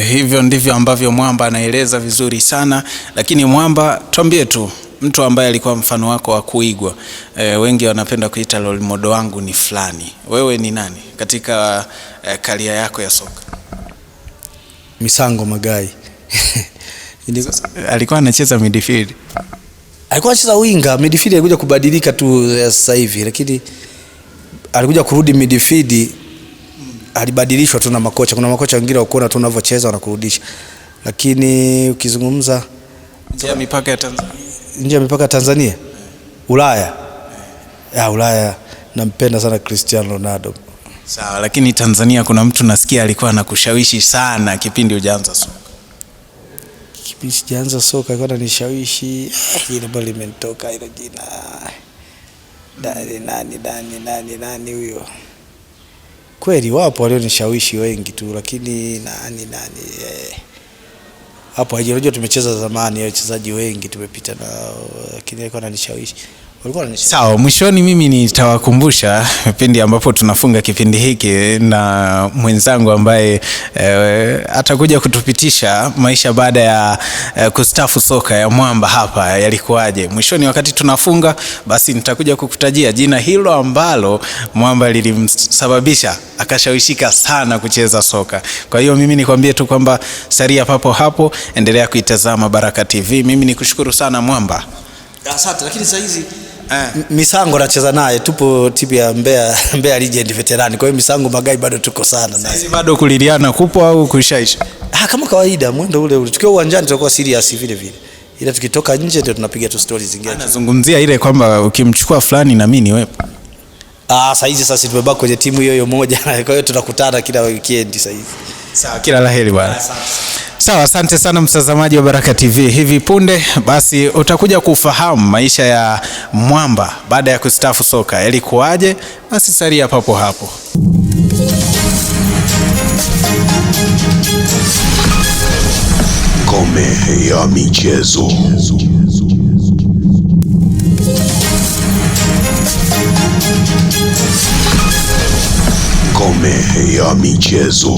Hivyo ndivyo ambavyo Mwamba anaeleza vizuri sana. Lakini Mwamba, tuambie tu mtu ambaye alikuwa mfano wako wa kuigwa. Wengi wanapenda kuita role model wangu ni fulani. Wewe ni nani katika karia yako ya soka? Misango Magai. Alikuwa anacheza midfield. Alikuwa anacheza winga, midfield alikuja kubadilika tu sasa hivi, lakini alikuja kurudi midfield, alibadilishwa tu na makocha. Kuna makocha wengine wakuona tu unavyocheza wanakurudisha. Lakini ukizungumza nje ya mipaka ya Tanzania, nje ya mipaka ya Tanzania, Ulaya. Ulaya nampenda sana Cristiano Ronaldo. Sawa, lakini Tanzania kuna mtu nasikia alikuwa anakushawishi sana kipindi hujaanza soka. Kipindi sijaanza soka alikuwa ananishawishi, jina bali limenitoka hilo jina. Nani huyo? Kweli wapo walionishawishi wengi tu, lakini nani hapo hajirejea. Tumecheza zamani, wachezaji wengi tumepita nao, lakini alikuwa ananishawishi. Sawa, mwishoni mimi nitawakumbusha pindi ambapo tunafunga kipindi hiki na mwenzangu ambaye atakuja kutupitisha maisha baada ya kustaafu soka ya Mwamba hapa yalikuwaje. Mwishoni wakati tunafunga, basi nitakuja kukutajia jina hilo ambalo Mwamba lilimsababisha akashawishika sana kucheza soka. Kwa hiyo mimi nikwambie tu kwamba salia papo hapo, endelea kuitazama Baraka TV. Mimi nikushukuru sana Mwamba. Asante. Lakini sasa hizi Misango anacheza naye, tupo timu ya Mbeya Legend veterani. Kwa hiyo Misango Magai bado tuko sana naye. Sisi bado kuliliana kupo au kuishaisha? Kama kawaida, mwendo ule. Tukiwa uwanjani tutakuwa serious vile vile. Ila tukitoka nje ndio tunapiga tu stories zingine. Anazungumzia ile kwamba ukimchukua fulani na mimi niwepo. Sasa hizi sasa tumebaki kwenye timu hiyo moja. Kwa hiyo tunakutana kila weekend sasa hizi. Sawa, kila laheri bwana. Sawa, asante sana mtazamaji wa Baraka TV. Hivi punde basi utakuja kufahamu maisha ya Mwamba baada ya kustaafu soka yalikuwaje. Basi salia papo hapo. Ngome ya michezo. Ngome ya michezo.